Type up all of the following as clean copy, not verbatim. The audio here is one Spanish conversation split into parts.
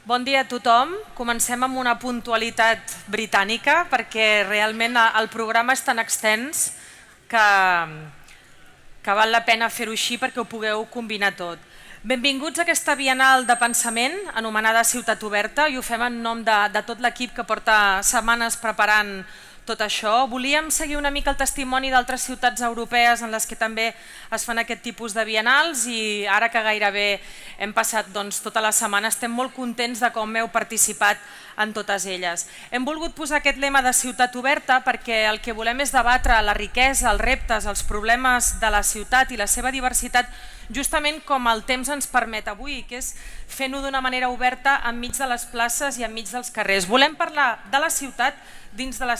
Bon dia a tothom. Comencem amb una puntualitat britànica perquè realment el programa és tan extens que val la pena fer-ho així perquè ho pugueu combinar tot. Benvinguts a aquesta Bienal de Pensament anomenada Ciutat Oberta i ho fem en nom de tot l'equip que porta setmanes preparant tot això. Volíem seguir una mica el testimoni d'altres ciutats europees en les que també es fan aquest tipus de bienals i ara que gairebé hem passat tota la setmana estem molt contents de com heu participat en totes elles. Hem volgut posar aquest lema de ciutat oberta perquè el que volem és debatre la riquesa, els reptes, els problemes de la ciutat i la seva diversitat justament com el temps ens permet avui, que és fent-ho d'una manera oberta enmig de les places i enmig dels carrers. Volem parlar de la ciutat dins de la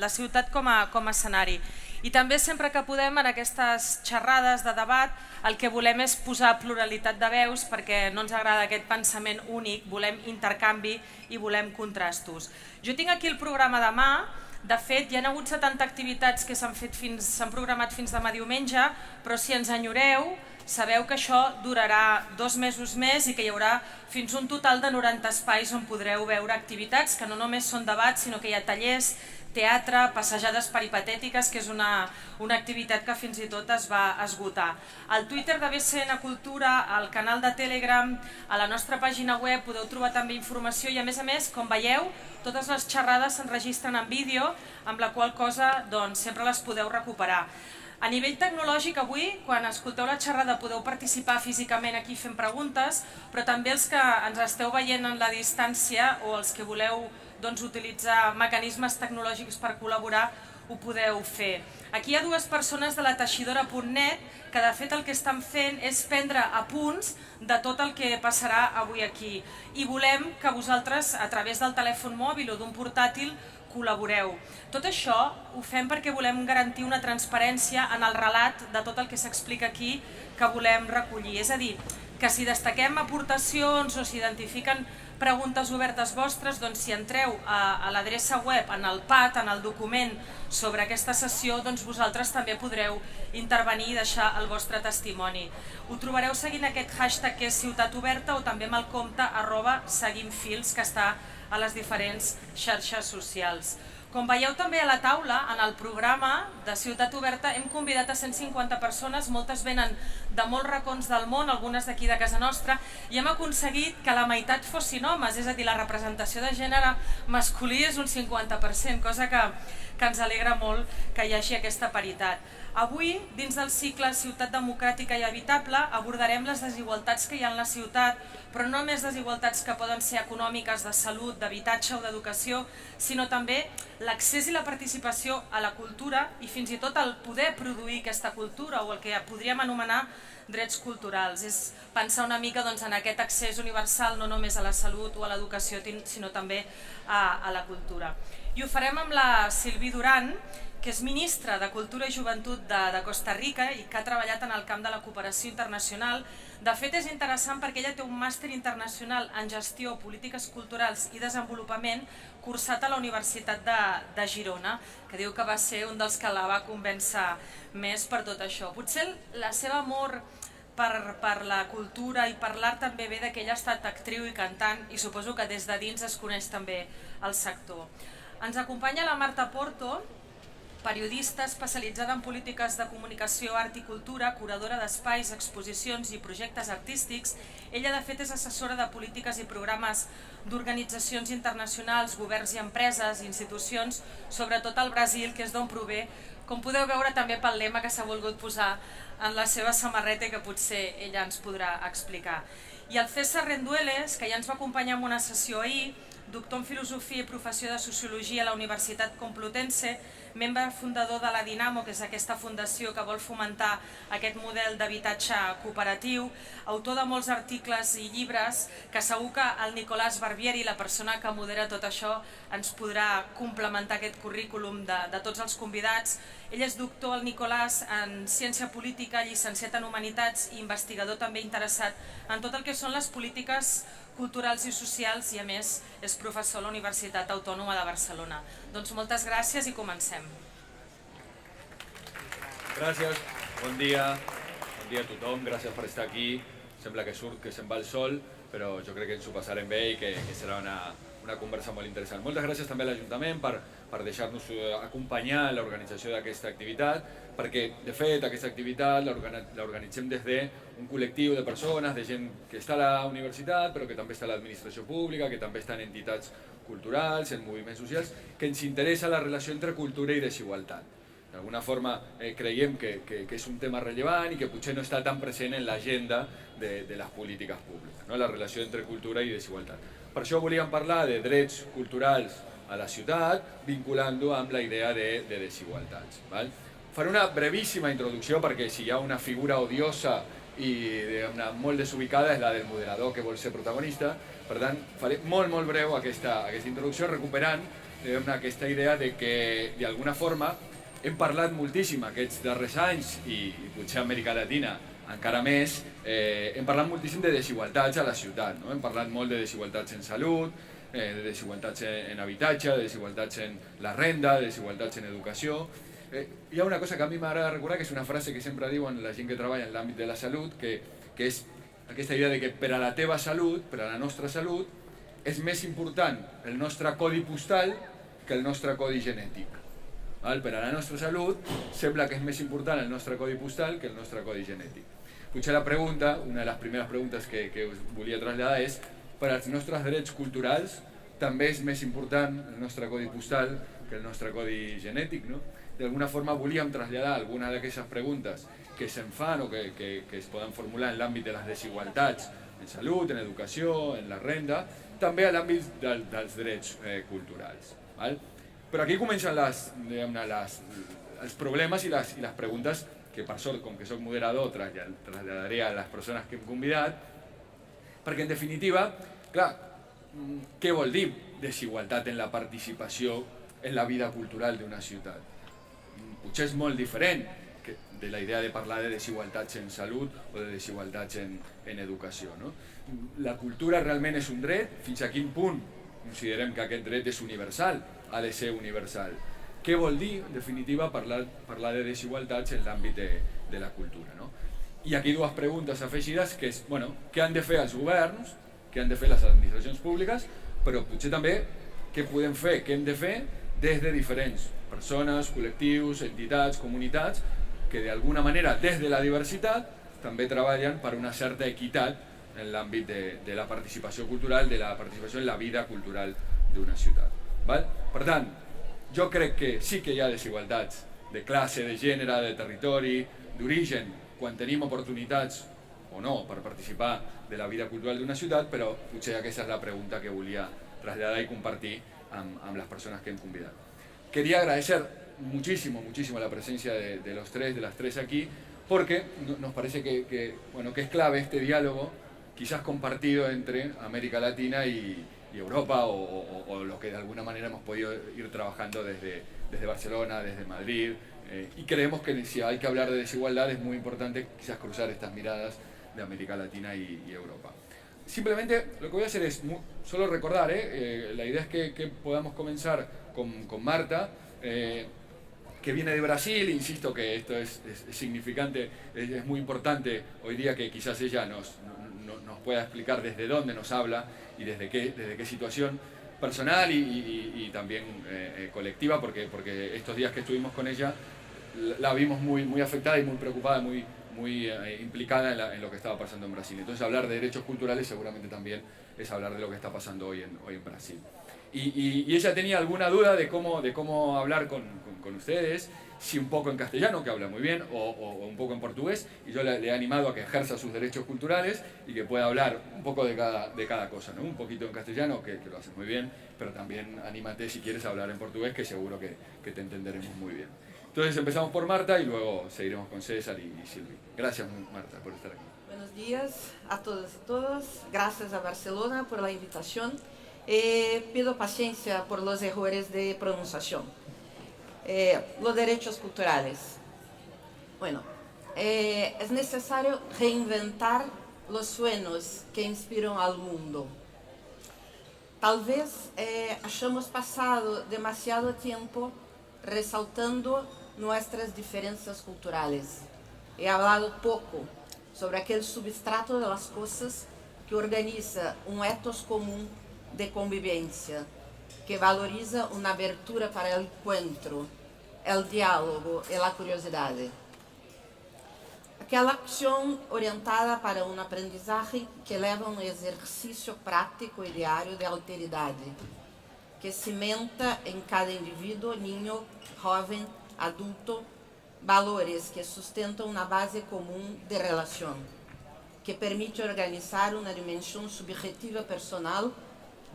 ciutat com a escenari. I també sempre que podem en aquestes xerrades de debat el que volem és posar pluralitat de veus perquè no ens agrada aquest pensament únic, volem intercanvi i volem contrastos. Jo tinc aquí el programa demà. De fet, hi ha hagut 70 activitats que s'han programat fins demà diumenge, però si ens enyoreu, sabeu que això durarà 2 mesos més i que hi haurà fins un total de 90 espais on podreu veure activitats que no només són debats, sinó que hi ha tallers, teatre, passejades peripatètiques, que és una activitat que fins i tot es va esgotar. Al Twitter de BCN Cultura, al canal de Telegram, a la nostra pàgina web podeu trobar també informació i a més, com veieu, totes les xerrades s'enregistren en vídeo, amb la qual cosa sempre les podeu recuperar. A nivell tecnològic avui, quan escolteu la xerrada podeu participar físicament aquí fent preguntes, però també els que ens esteu veient en la distància o els que voleu utilitzar mecanismes tecnològics per col·laborar ho podeu fer. Aquí hi ha 2 persones de la teixidora.net que de fet el que estan fent és prendre apunts de tot el que passarà avui aquí i volem que vosaltres a través del telèfon mòbil o d'un portàtil col·laboreu. Tot això ho fem perquè volem garantir una transparència en el relat de tot el que s'explica aquí que volem recollir. És a dir, que si destaquem aportacions o s'identifiquen preguntes obertes vostres, doncs si entreu a l'adreça web, en el pad, en el document sobre aquesta sessió, doncs vosaltres també podreu intervenir i deixar el vostre testimoni. Ho trobareu seguint aquest hashtag que és Ciutat Oberta o també amb el compte @seguimfils que està a les diferents xarxes socials. Com veieu també a la taula, en el programa de Ciutat Oberta hem convidat a 150 persones, moltes venen de molts racons del món, algunes d'aquí de casa nostra, i hem aconseguit que la meitat fossin homes, és a dir, la representació de gènere masculí és un 50%, cosa que ens alegra molt que hi hagi aquesta paritat. Avui, dins del cicle Ciutat Democràtica i Habitable, abordarem les desigualtats que hi ha en la ciutat, però no només desigualtats que poden ser econòmiques, de salut, d'habitatge o d'educació, sinó també l'accés i la participació a la cultura i fins i tot el poder produir aquesta cultura o el que podríem anomenar drets culturals. És pensar una mica en aquest accés universal no només a la salut o a l'educació, sinó també a la cultura. I ho farem amb la Sylvie Duran, que és ministra de Cultura i Joventut de Costa Rica i que ha treballat en el camp de la cooperació internacional. De fet, és interessant perquè ella té un màster internacional en gestió, polítiques culturals i desenvolupament cursat a la Universitat de Girona, que diu que va ser un dels que la va convèncer més per tot això. Potser la seva amor per la cultura i per l'art també ve que ella ha estat actriu i cantant i suposo que des de dins es coneix també el sector. Ens acompanya la Marta Porto, periodista especialitzada en polítiques de comunicació, art i cultura, curadora d'espais, exposicions i projectes artístics. Ella, de fet, és assessora de polítiques i programes d'organitzacions internacionals, governs i empreses, institucions, sobretot al Brasil, que és d'on prové, com podeu veure també pel lema que s'ha volgut posar en la seva samarreta i que potser ella ens podrà explicar. I el César Rendueles, que ja ens va acompanyar en una sessió ahir, doctor en Filosofia i professor de Sociologia a la Universitat Complutense, membre fundador de la Dinamo, que és aquesta fundació que vol fomentar aquest model d'habitatge cooperatiu, autor de molts articles i llibres, que segur que el Nicolás Barbieri, la persona que modera tot això, ens podrà complementar aquest currículum de tots els convidats. Ell és doctor, el Nicolás, en Ciència Política, llicenciat en Humanitats i investigador també interessat en tot el que són les polítiques culturals i socials i a més és professor a la Universitat Autònoma de Barcelona. Doncs moltes gràcies i comencem. Gràcies, bon dia a tothom, gràcies per estar aquí. Sembla que surt, que se'n va el sol. però jo crec que ens ho passarem bé i que serà una conversa molt interessant. Moltes gràcies també a l'Ajuntament per deixar-nos acompanyar en l'organització d'aquesta activitat, perquè de fet aquesta activitat l'organitzem des d'un col·lectiu de persones, de gent que està a la universitat, però que també està a l'administració pública, que també està en entitats culturals, en moviments socials, que ens interessa la relació entre cultura i desigualtat. D'alguna forma creiem que és un tema rellevant i que potser no està tan present en l'agenda de les polítiques públiques, no? La relació entre cultura i desigualtat. Per això volíem parlar de drets culturals a la ciutat, vinculant-ho amb la idea de desigualtats. Val? Faré una brevíssima introducció perquè si hi ha una figura odiosa i molt desubicada és la del moderador que vol ser protagonista. Per tant, faré molt breu aquesta introducció recuperant aquesta idea de que d'alguna forma hem parlat moltíssim aquests darrers anys i potser a Amèrica Latina encara més, hem parlat moltíssim de desigualtats a la ciutat, no? Hem parlat molt de desigualtats en salut, de desigualtats en habitatge, de desigualtats en la renda, de desigualtats en educació. Hi ha una cosa que a mi m'agrada recordar, que és una frase que sempre diuen la gent que treballa en l'àmbit de la salut, que és aquesta idea de que per a la teva salut, per a la nostra salut, és més important el nostre codi postal que el nostre codi genètic. Per a la nostra salut sembla que és més important el nostre codi postal que el nostre codi genètic. Potser la pregunta, una de les primeres preguntes que us volia traslladar és: per als nostres drets culturals també és més important el nostre codi postal que el nostre codi genètic, no? D'alguna forma volíem traslladar alguna d'aquestes preguntes que se'n fan o que es poden formular en l'àmbit de les desigualtats en salut, en educació, en la renda, també a l'àmbit dels drets culturals. Però aquí comencen els problemes i les preguntes que, per sort, com que soc moderador, traslladaré a les persones que hem convidat, perquè, en definitiva, clar, què vol dir desigualtat en la participació en la vida cultural d'una ciutat? Potser és molt diferent de la idea de parlar de desigualtats en salut o de desigualtats en educació, no? La cultura realment és un dret? Fins a quin punt considerem que aquest dret és universal? Ha de ser universal. Què vol dir, en definitiva, parlar de desigualtats en l'àmbit de la cultura, no? I aquí dues preguntes afegides, que és, bueno, què han de fer els governs, què han de fer les administracions públiques, però potser també què podem fer, què hem de fer des de diferents persones, col·lectius, entitats, comunitats, que d'alguna manera, des de la diversitat, també treballen per una certa equitat en l'àmbit de la participació cultural, de la participació en la vida cultural d'una ciutat. Per tant, jo crec que sí que hi ha desigualtats de classe, de gènere, de territori, d'origen, quan tenim oportunitats o no per participar de la vida cultural d'una ciutat, però potser aquesta és la pregunta que volia traslladar y compartir amb las personas que hem convidat. Quería agradecer muchísimo la presencia de los tres, de las tres aquí, porque nos parece que es clave este diálogo, quizás compartido entre América Latina y Europa, o lo que de alguna manera hemos podido ir trabajando desde Barcelona, desde Madrid, y creemos que si hay que hablar de desigualdad es muy importante quizás cruzar estas miradas de América Latina y Europa. Simplemente lo que voy a hacer es solo recordar, la idea es que podamos comenzar con Marta, que viene de Brasil. Insisto que esto es significante, es muy importante hoy día que quizás ella nos pueda explicar desde dónde nos habla y desde qué situación personal y también colectiva, porque estos días que estuvimos con ella la vimos muy afectada y muy preocupada, muy implicada en lo que estaba pasando en Brasil. Entonces hablar de derechos culturales seguramente también es hablar de lo que está pasando hoy en Brasil. Y ella tenía alguna duda de cómo hablar con ustedes, si un poco en castellano, que habla muy bien, o un poco en portugués, y yo le he animado a que ejerza sus derechos culturales y que pueda hablar un poco de cada cosa, ¿no? Un poquito en castellano, que lo haces muy bien, pero también anímate si quieres hablar en portugués, que seguro que te entenderemos muy bien. Entonces empezamos por Marta y luego seguiremos con César y Silvi. Gracias, Marta, por estar aquí. Buenos días a todas y todos. Gracias a Barcelona por la invitación. Pido paciencia por los errores de pronunciación. Los derechos culturales. Bueno, es necesario reinventar los sueños que inspiran al mundo. Tal vez hayamos pasado demasiado tiempo resaltando nuestras diferencias culturales. He hablado poco sobre aquel substrato de las cosas que organiza um ethos comum de convivência, que valoriza uma abertura para o encontro, o diálogo e a curiosidade. Aquela ação orientada para uma aprendizagem que leva a um exercício prático e diário de alteridade, que cimenta em cada indivíduo, niño, jovem, adulto, valores que sustentam na base comum de relação, que permite organizar uma dimensão subjetiva personal,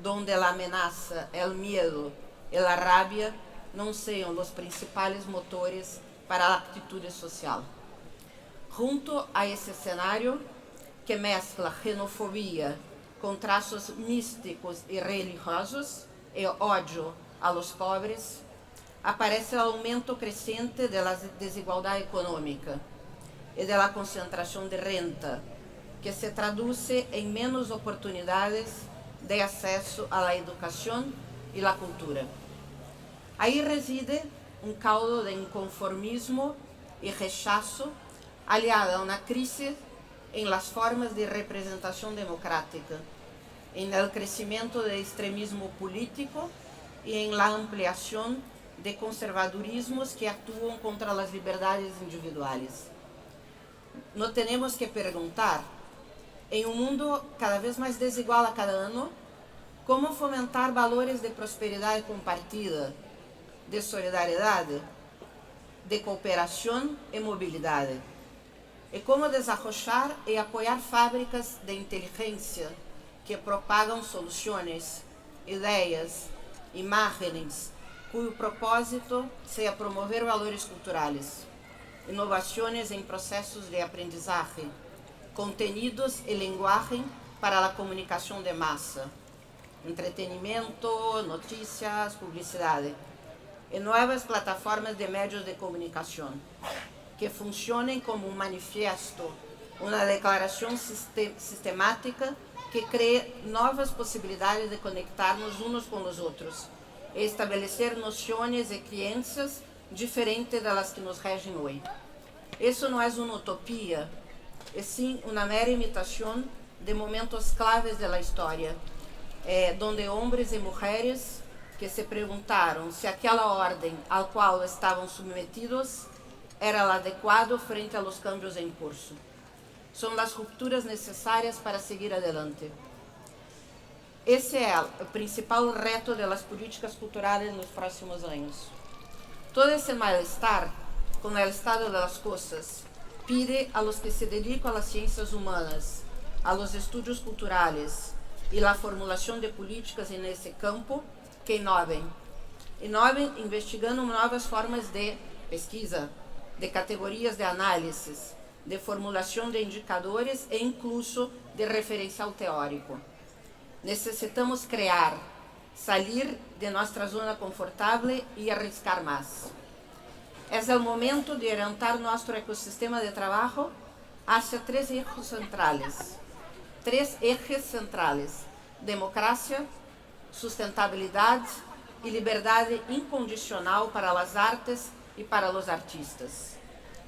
onde a ameaça, o medo e a rabia não sejam os principais motores para a atitude social. Junto a esse cenário, que mescla xenofobia com traços místicos e religiosos e ódio a los pobres, aparece o aumento crescente da desigualdade econômica e da concentração de renda, que se traduz em menos oportunidades de acesso à educação e à cultura. Aí reside um caldo de inconformismo e rechaço, aliado a uma crise em las formas de representação democrática, em el crescimento do extremismo político e em la ampliação de conservadurismos que atuam contra as liberdades individuais. Não temos que perguntar, em um mundo cada vez mais desigual a cada ano, como fomentar valores de prosperidade compartida, de solidariedade, de cooperação e mobilidade. E como desarrochar e apoiar fábricas de inteligência que propagam soluções, ideias, imagens, cujo propósito seja promover valores culturais, inovações em processos de aprendizagem, contenidos e linguagem para a comunicação de massa, entretenimento, notícias, publicidade, e novas plataformas de meios de comunicação, que funcionem como um manifesto, uma declaração sistemática que cree novas possibilidades de conectar-nos uns com os outros e estabelecer noções e crenças diferentes das que nos regem hoje. Isso não é uma utopia, é sim uma mera imitação de momentos claves da história, onde homens e mulheres que se perguntaram se aquela ordem ao qual estavam submetidos era adequado frente aos cambios em curso. São as rupturas necessárias para seguir adelante. Esse é o principal reto das políticas culturais nos próximos anos. Todo esse mal-estar com o estado das coisas pide a los que se dedicam às ciências humanas, a los estudos culturais e a formulação de políticas nesse campo que inovem investigando novas formas de pesquisa, de categorias de análises, de formulação de indicadores e incluso de referencial teórico. Necessitamos criar, sair de nossa zona confortável e arriscar mais. É o momento de orientar nosso ecossistema de trabalho hacia três eixos centrais: democracia, sustentabilidade e liberdade incondicional para as artes e para os artistas.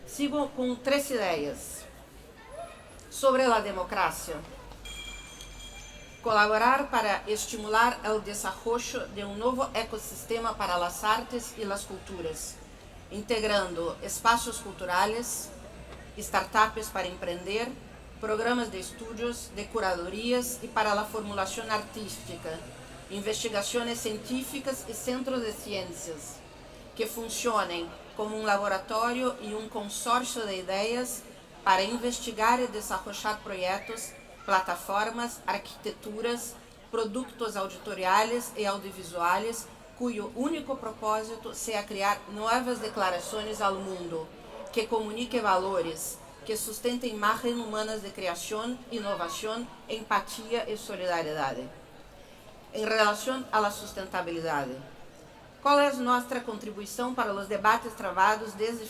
Sigo com três ideias. Sobre a democracia, colaborar para estimular o desenvolvimento de um novo ecossistema para as artes e as culturas, integrando espaços culturais, startups para empreender, programas de estudos, de curadorias e para a formulação artística, investigações científicas e centros de ciências, que funcionem como um laboratório e um consórcio de ideias para investigar e desenvolver projetos, plataformas, arquiteturas, produtos auditoriais e audiovisuais, cujo único propósito seja criar novas declarações ao mundo, que comuniquem valores, que sustentem imagens humanas de criação, inovação, empatia e solidariedade. Em relação à sustentabilidade, qual é a nossa contribuição para os debates travados desde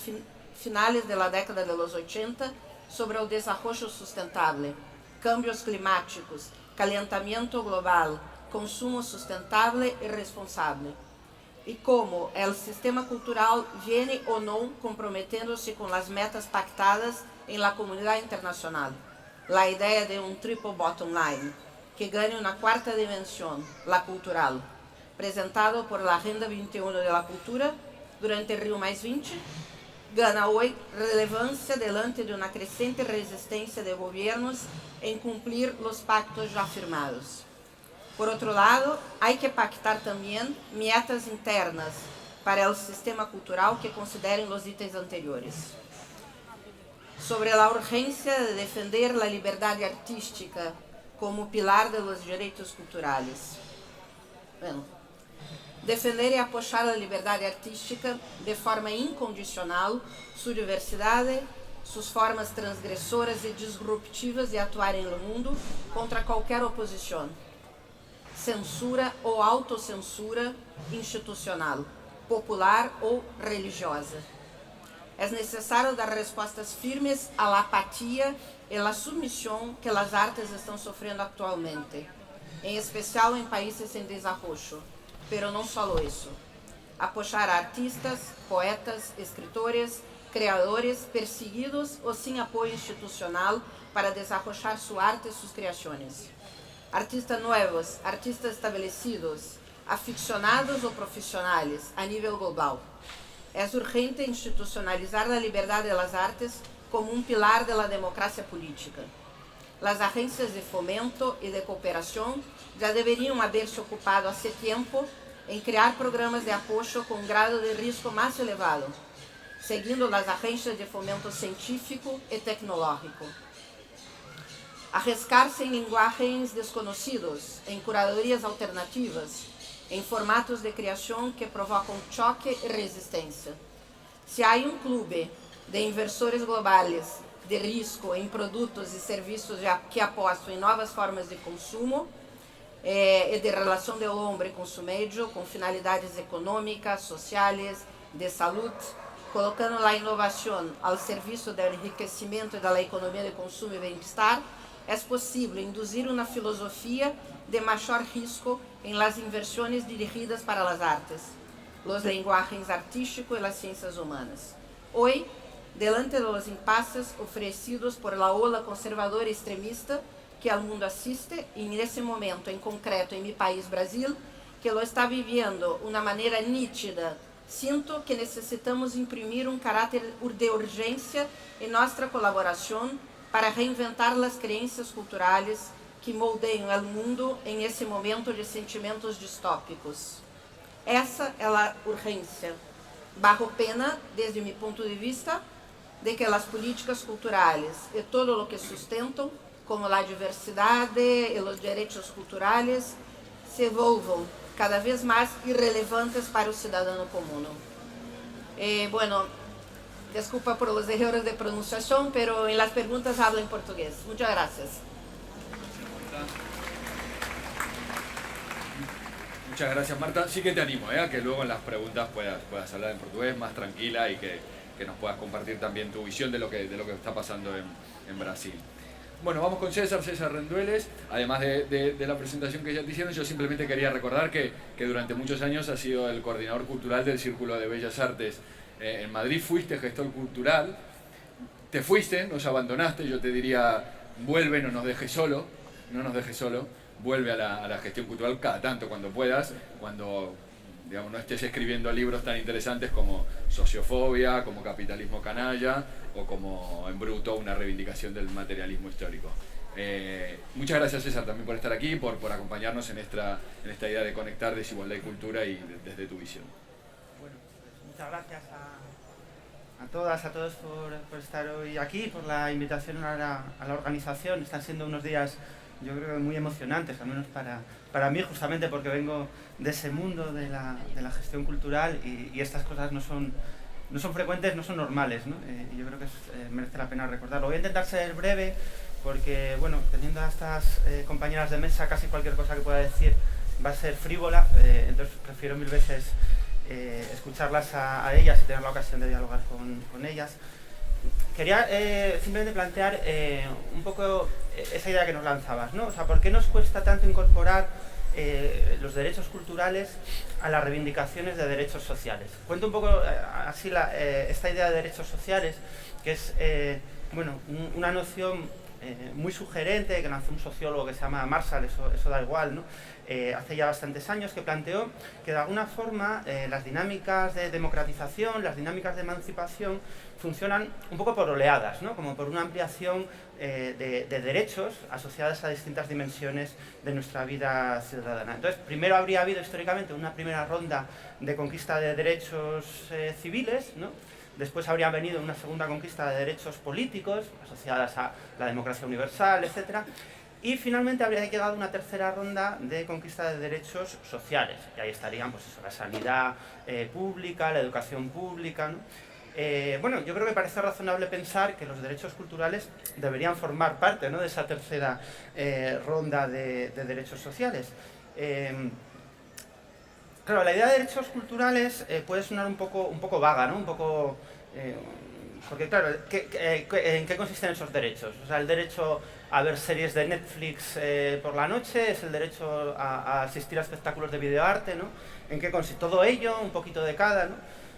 finais da década de los 80 sobre o desenvolvimento sustentável, cambios climáticos, calentamiento global, consumo sustentável e responsável? E como o sistema cultural vem ou não comprometendo-se com as metas pactadas em la comunidade internacional? la idea de un triple bottom line, que gane una cuarta dimensión, la cultural, presentado por la Agenda 21 de la Cultura durante el Rio +20, gana hoy relevancia delante de una creciente resistencia de gobiernos en cumplir los pactos ya firmados. Por otro lado, hay que pactar también metas internas para el sistema cultural que consideren los ítems anteriores. Sobre la urgencia de defender la libertad artística como pilar de los derechos culturales. Bueno, defender y apoyar la libertad artística de forma incondicional, su diversidad, sus formas transgresoras y disruptivas de actuar en el mundo contra cualquier oposición, censura o autocensura institucional, popular o religiosa. Es necesario dar respuestas firmes a la apatía y la sumisión que las artes están sufriendo actualmente, en especial en países en desarrollo, pero no solo eso. Apoyar a artistas, poetas, escritores, creadores perseguidos o sin apoyo institucional para desarrollar su arte y sus creaciones. Artistas nuevos, artistas establecidos, aficionados o profesionales a nivel global. Es urgente institucionalizar la libertad de las artes como un pilar de la democracia política. Las agencias de fomento y de cooperación ya deberían haberse ocupado hace tiempo en crear programas de apoyo con grado de riesgo más elevado, siguiendo las agencias de fomento científico y tecnológico. Arriscarse en lenguajes desconocidos, en curadorías alternativas, en formatos de creación que provocan choque y resistencia. Si hay un club de inversores globales de riesgo en productos y servicios que apostan en nuevas formas de consumo y de relación del hombre con su medio, con finalidades económicas, sociales, de salud, colocando la innovación al servicio del enriquecimiento y de la economía de consumo y bienestar, es posible inducir una filosofía de mayor riesgo en las inversiones dirigidas para las artes, los lenguajes artísticos y las ciencias humanas. Hoy, delante de los impases ofrecidos por la ola conservadora extremista que al mundo asiste, y en ese momento en concreto en mi país, Brasil, que lo está viviendo de una manera nítida, siento que necesitamos imprimir un carácter de urgencia en nuestra colaboración para reinventar las creencias culturales que moldeam el mundo en ese momento de sentimientos distópicos. Esa es la urgencia, bajo pena, desde mi punto de vista, de que las políticas culturales y todo lo que sustentan, como la diversidad y los derechos culturales, se vuelvan cada vez más irrelevantes para el ciudadano común. Bueno, disculpa por los errores de pronunciación, pero en las preguntas hablo en portugués. Muchas gracias. Muchas gracias, Marta. Sí que te animo a que luego en las preguntas puedas hablar en portugués más tranquila y que nos puedas compartir también tu visión de lo que está pasando en Brasil. Bueno, vamos con César Rendueles. Además de la presentación que ya te hicieron, yo simplemente quería recordar que durante muchos años has sido el coordinador cultural del Círculo de Bellas Artes en Madrid. Fuiste gestor cultural, te fuiste, nos abandonaste. Yo te diría, vuelve, no nos dejes solo, vuelve a la gestión cultural cada tanto cuando puedas, cuando digamos, no estés escribiendo libros tan interesantes como Sociofobia, como Capitalismo Canalla o como En Bruto, una reivindicación del materialismo histórico. Muchas gracias, César, también por estar aquí, por acompañarnos en esta idea de conectar desigualdad y cultura y desde tu visión. Bueno, pues muchas gracias a todas, a todos por estar hoy aquí, por la invitación a la organización. Están siendo unos días, yo creo que muy emocionantes, al menos para mí, justamente porque vengo de ese mundo de la gestión cultural y estas cosas no son frecuentes, no son normales, ¿no? Y yo creo que merece la pena recordarlo. Voy a intentar ser breve porque, bueno, teniendo a estas compañeras de mesa, casi cualquier cosa que pueda decir va a ser frívola, entonces prefiero mil veces escucharlas a ellas y tener la ocasión de dialogar con ellas. Quería simplemente plantear un poco esa idea que nos lanzabas, ¿no? O sea, ¿por qué nos cuesta tanto incorporar los derechos culturales a las reivindicaciones de derechos sociales? Cuento un poco así esta idea de derechos sociales, que es bueno, una noción muy sugerente, que lanzó un sociólogo que se llama Marshall, eso da igual, ¿no? Hace ya bastantes años, que planteó que de alguna forma las dinámicas de democratización, las dinámicas de emancipación funcionan un poco por oleadas, ¿no? Como por una ampliación de derechos asociadas a distintas dimensiones de nuestra vida ciudadana. Entonces, primero habría habido históricamente una primera ronda de conquista de derechos civiles, ¿no? Después habría venido una segunda conquista de derechos políticos asociadas a la democracia universal, etc. Y finalmente habría llegado una tercera ronda de conquista de derechos sociales. Y ahí estarían pues eso, la sanidad pública, la educación pública, ¿no? Bueno, yo creo que parece razonable pensar que los derechos culturales deberían formar parte, ¿no?, de esa tercera ronda de derechos sociales. Claro, la idea de derechos culturales puede sonar un poco vaga, ¿no? Porque claro, ¿en qué consisten esos derechos? O sea, el derecho a ver series de Netflix por la noche, es el derecho a asistir a espectáculos de videoarte, ¿no? ¿En qué consiste? Todo ello, un poquito de cada, ¿no?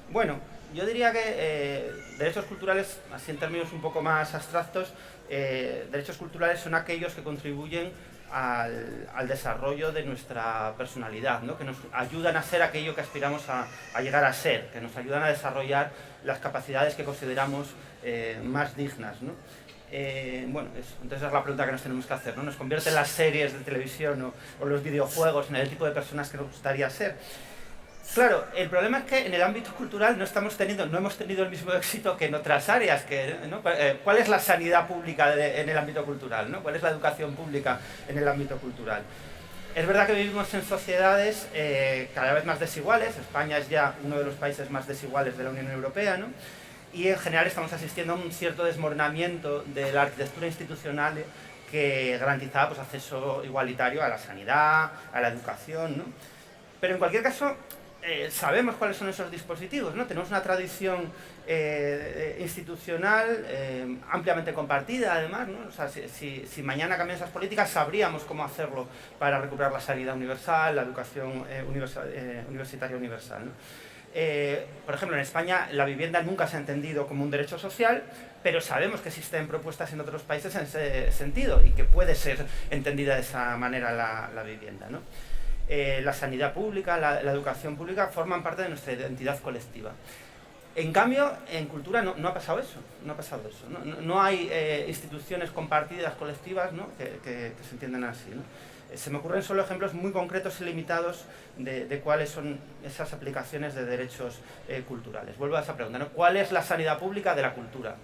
Bueno, yo diría que derechos culturales, así en términos un poco más abstractos, derechos culturales son aquellos que contribuyen al desarrollo de nuestra personalidad, ¿no? Que nos ayudan a ser aquello que aspiramos a llegar a ser, que nos ayudan a desarrollar las capacidades que consideramos más dignas, ¿no? Bueno, entonces es la pregunta que nos tenemos que hacer, ¿no? ¿Nos convierten las series de televisión o los videojuegos en el tipo de personas que nos gustaría ser? Claro, el problema es que en el ámbito cultural no hemos tenido el mismo éxito que en otras áreas. ¿No? ¿Cuál es la sanidad pública en el ámbito cultural, ¿no? ¿Cuál es la educación pública en el ámbito cultural? Es verdad que vivimos en sociedades cada vez más desiguales. España es ya uno de los países más desiguales de la Unión Europea, ¿no? Y en general estamos asistiendo a un cierto desmoronamiento de la arquitectura institucional que garantizaba pues, acceso igualitario a la sanidad, a la educación, ¿no? Pero en cualquier caso, sabemos cuáles son esos dispositivos, ¿no? Tenemos una tradición institucional ampliamente compartida, además, ¿no? O sea, si mañana cambian esas políticas, sabríamos cómo hacerlo para recuperar la sanidad universal, la educación universitaria universal, ¿no? Por ejemplo, en España la vivienda nunca se ha entendido como un derecho social, pero sabemos que existen propuestas en otros países en ese sentido y que puede ser entendida de esa manera la vivienda, ¿no? La sanidad pública, la educación pública forman parte de nuestra identidad colectiva. En cambio, en cultura no ha pasado eso, no hay instituciones compartidas, colectivas, ¿no? que se entiendan así, ¿no? Se me ocurren solo ejemplos muy concretos y limitados de cuáles son esas aplicaciones de derechos culturales. Vuelvo a esa pregunta, ¿no? ¿Cuál es la sanidad pública de la cultura?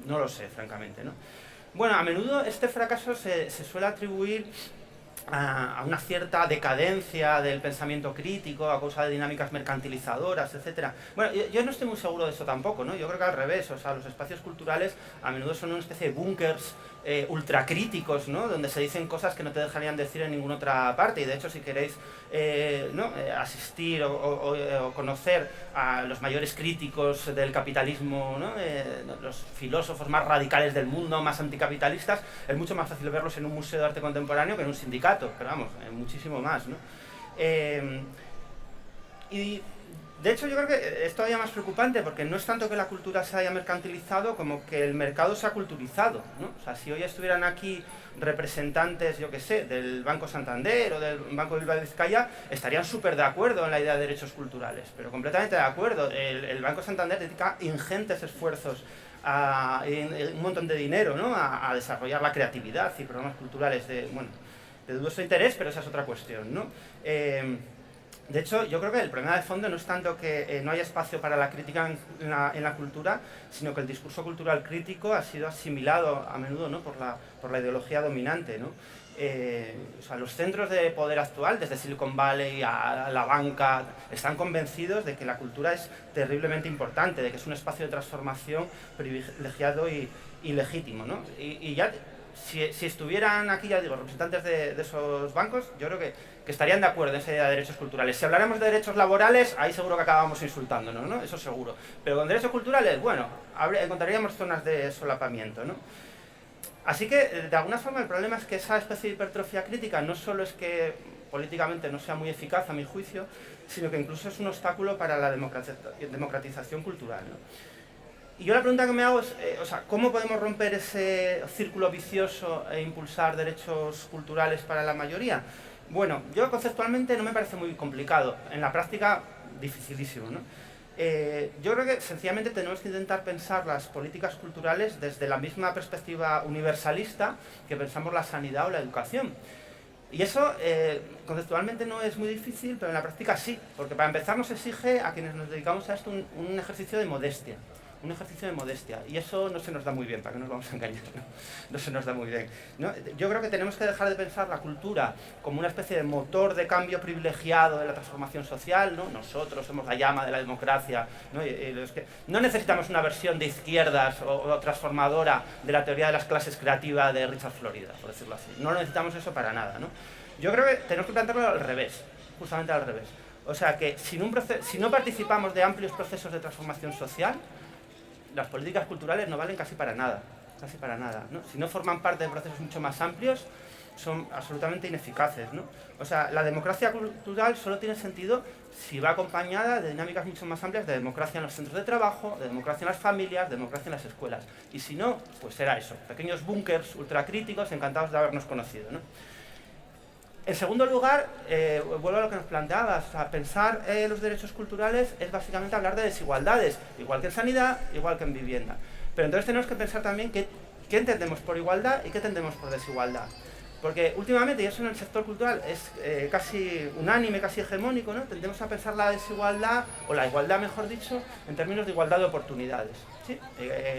No lo sé, francamente, ¿no? Bueno, a menudo este fracaso se suele atribuir a una cierta decadencia del pensamiento crítico a causa de dinámicas mercantilizadoras, etc. Bueno, yo no estoy muy seguro de eso tampoco, ¿no? Yo creo que al revés, o sea, los espacios culturales a menudo son una especie de búnkers ultracríticos, ¿no? Donde se dicen cosas que no te dejarían decir en ninguna otra parte, y de hecho si queréis asistir o conocer a los mayores críticos del capitalismo, ¿no? Los filósofos más radicales del mundo, más anticapitalistas, es mucho más fácil verlos en un museo de arte contemporáneo que en un sindicato, pero vamos, muchísimo más, ¿no? Y de hecho yo creo que es todavía más preocupante porque no es tanto que la cultura se haya mercantilizado como que el mercado se ha culturizado, ¿no? O sea, si hoy estuvieran aquí representantes, yo qué sé, del Banco Santander o del Banco de Bilbao y Vizcaya, estarían súper de acuerdo en la idea de derechos culturales, pero completamente de acuerdo. El Banco Santander dedica ingentes esfuerzos un montón de dinero, ¿no? a desarrollar la creatividad y programas culturales de dudoso interés, pero esa es otra cuestión, ¿no? De hecho, yo creo que el problema de fondo no es tanto que no haya espacio para la crítica en la cultura, sino que el discurso cultural crítico ha sido asimilado a menudo, ¿no? por la ideología dominante, ¿no? O sea, los centros de poder actual, desde Silicon Valley a la banca, están convencidos de que la cultura es terriblemente importante, de que es un espacio de transformación privilegiado y legítimo, ¿no? Y ya, si estuvieran aquí, ya digo, representantes de esos bancos, yo creo que estarían de acuerdo en esa idea de derechos culturales. Si habláramos de derechos laborales, ahí seguro que acabamos insultándonos, ¿no? Eso seguro. Pero con derechos culturales, bueno, encontraríamos zonas de solapamiento, ¿no? Así que, de alguna forma, el problema es que esa especie de hipertrofia crítica no solo es que políticamente no sea muy eficaz, a mi juicio, sino que incluso es un obstáculo para la democratización cultural, ¿no? Y yo la pregunta que me hago es, o sea, ¿cómo podemos romper ese círculo vicioso e impulsar derechos culturales para la mayoría? Bueno, yo conceptualmente no me parece muy complicado, en la práctica dificilísimo, ¿no? Yo creo que sencillamente tenemos que intentar pensar las políticas culturales desde la misma perspectiva universalista que pensamos la sanidad o la educación. Y eso conceptualmente no es muy difícil, pero en la práctica sí, porque para empezar nos exige a quienes nos dedicamos a esto un ejercicio de modestia. Un ejercicio de modestia, y eso no se nos da muy bien, para que no nos vamos a engañar, no se nos da muy bien, ¿no? Yo creo que tenemos que dejar de pensar la cultura como una especie de motor de cambio privilegiado de la transformación social, ¿no? Nosotros somos la llama de la democracia, ¿no? No necesitamos una versión de izquierdas o transformadora de la teoría de las clases creativas de Richard Florida, por decirlo así. No necesitamos eso para nada, ¿no? Yo creo que tenemos que plantearlo al revés, justamente al revés. O sea que si no participamos de amplios procesos de transformación social, las políticas culturales no valen casi para nada, ¿no? Si no forman parte de procesos mucho más amplios, son absolutamente ineficaces, ¿no? O sea, la democracia cultural solo tiene sentido si va acompañada de dinámicas mucho más amplias de democracia en los centros de trabajo, de democracia en las familias, de democracia en las escuelas. Y si no, pues será eso, pequeños búnkers ultracríticos encantados de habernos conocido, ¿no? En segundo lugar, vuelvo a lo que nos planteabas, o sea, pensar los derechos culturales es básicamente hablar de desigualdades, igual que en sanidad, igual que en vivienda. Pero entonces tenemos que pensar también qué entendemos por igualdad y qué entendemos por desigualdad. Porque últimamente, y eso en el sector cultural es casi unánime, casi hegemónico, ¿no? Tendemos a pensar la desigualdad, o la igualdad mejor dicho, en términos de igualdad de oportunidades, ¿sí?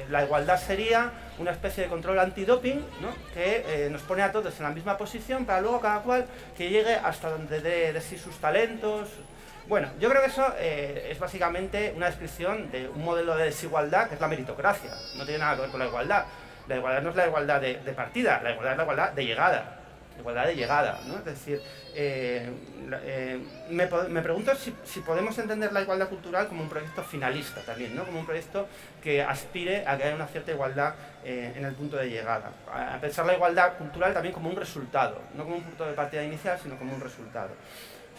La igualdad sería una especie de control antidoping, ¿no? Que nos pone a todos en la misma posición para luego cada cual que llegue hasta donde dé de sí sus talentos. Bueno, yo creo que eso es básicamente una descripción de un modelo de desigualdad que es la meritocracia, no tiene nada que ver con la igualdad. La igualdad no es la igualdad de partida, la igualdad es la igualdad de llegada. Igualdad de llegada, ¿no? Es decir, me pregunto si podemos entender la igualdad cultural como un proyecto finalista también, ¿no? Como un proyecto que aspire a que haya una cierta igualdad en el punto de llegada. A pensar la igualdad cultural también como un resultado, no como un punto de partida inicial, sino como un resultado,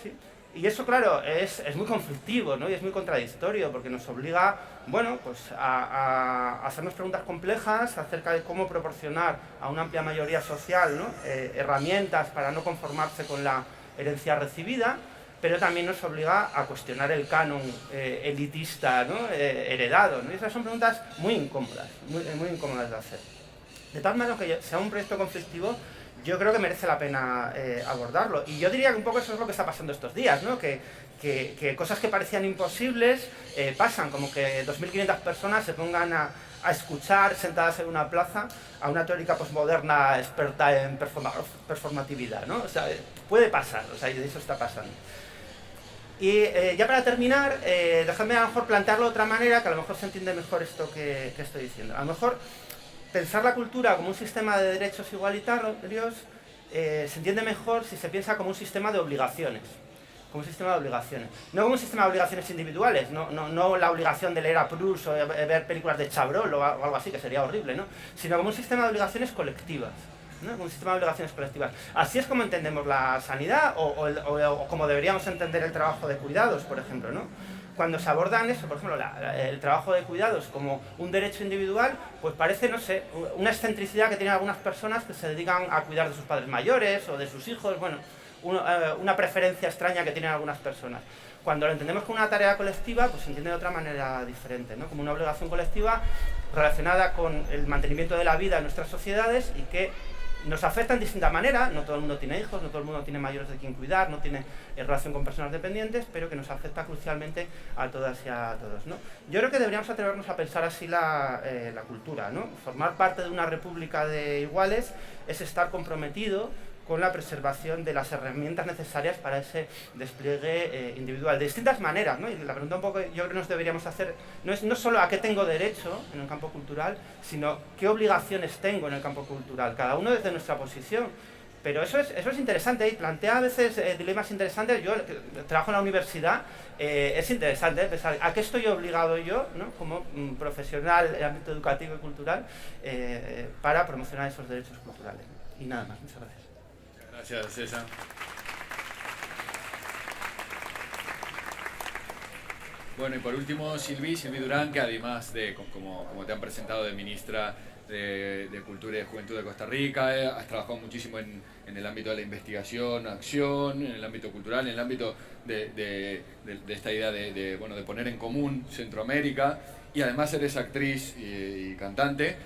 ¿sí? Y eso, claro, es muy conflictivo, ¿no? Y es muy contradictorio, porque nos obliga, bueno, pues a hacernos preguntas complejas acerca de cómo proporcionar a una amplia mayoría social, ¿no? Herramientas para no conformarse con la herencia recibida, pero también nos obliga a cuestionar el canon elitista, ¿no? Heredado, ¿no? Y esas son preguntas muy incómodas, muy incómodas de hacer. De tal manera que sea un proyecto conflictivo, yo creo que merece la pena abordarlo. Y yo diría que un poco eso es lo que está pasando estos días, ¿no? Que cosas que parecían imposibles pasan, como que 2.500 personas se pongan a escuchar sentadas en una plaza a una teórica posmoderna experta en performatividad, ¿no? O sea, puede pasar, o sea, y de eso está pasando. Y ya para terminar, dejadme a lo mejor plantearlo de otra manera, que a lo mejor se entiende mejor esto que estoy diciendo. A lo mejor pensar la cultura como un sistema de derechos igualitarios se entiende mejor si se piensa como un sistema de obligaciones. Como un sistema de obligaciones. No como un sistema de obligaciones individuales, no la obligación de leer a Proust o ver películas de Chabrol o algo así, que sería horrible, ¿no? Sino como un sistema de obligaciones colectivas, ¿no? Como un sistema de obligaciones colectivas. Así es como entendemos la sanidad o como deberíamos entender el trabajo de cuidados, por ejemplo, ¿no? Cuando se abordan eso, por ejemplo, el trabajo de cuidados como un derecho individual, pues parece, no sé, una excentricidad que tienen algunas personas que se dedican a cuidar de sus padres mayores o de sus hijos, bueno, una preferencia extraña que tienen algunas personas. Cuando lo entendemos como una tarea colectiva, pues se entiende de otra manera diferente, ¿no? Como una obligación colectiva relacionada con el mantenimiento de la vida en nuestras sociedades y que nos afecta en distinta manera. No todo el mundo tiene hijos, no todo el mundo tiene mayores de quien cuidar, no tiene relación con personas dependientes, pero que nos afecta crucialmente a todas y a todos, ¿no? Yo creo que deberíamos atrevernos a pensar así la cultura, ¿no? Formar parte de una república de iguales es estar comprometido con la preservación de las herramientas necesarias para ese despliegue individual, de distintas maneras, ¿no? Y la pregunta un poco yo creo que nos deberíamos hacer no es no solo a qué tengo derecho en el campo cultural, sino qué obligaciones tengo en el campo cultural, cada uno desde nuestra posición. Pero eso es interesante y plantea a veces dilemas interesantes. Yo trabajo en la universidad, es interesante pensar a qué estoy obligado yo, ¿no? Como profesional en el ámbito educativo y cultural para promocionar esos derechos culturales. Y nada más, muchas gracias. Gracias, César. Bueno, y por último, Sylvie Durán, que además de, como te han presentado, de ministra de Cultura y de Juventud de Costa Rica, has trabajado muchísimo en el ámbito de la investigación, acción, en el ámbito cultural, en el ámbito de esta idea de poner en común Centroamérica, y además eres actriz y cantante.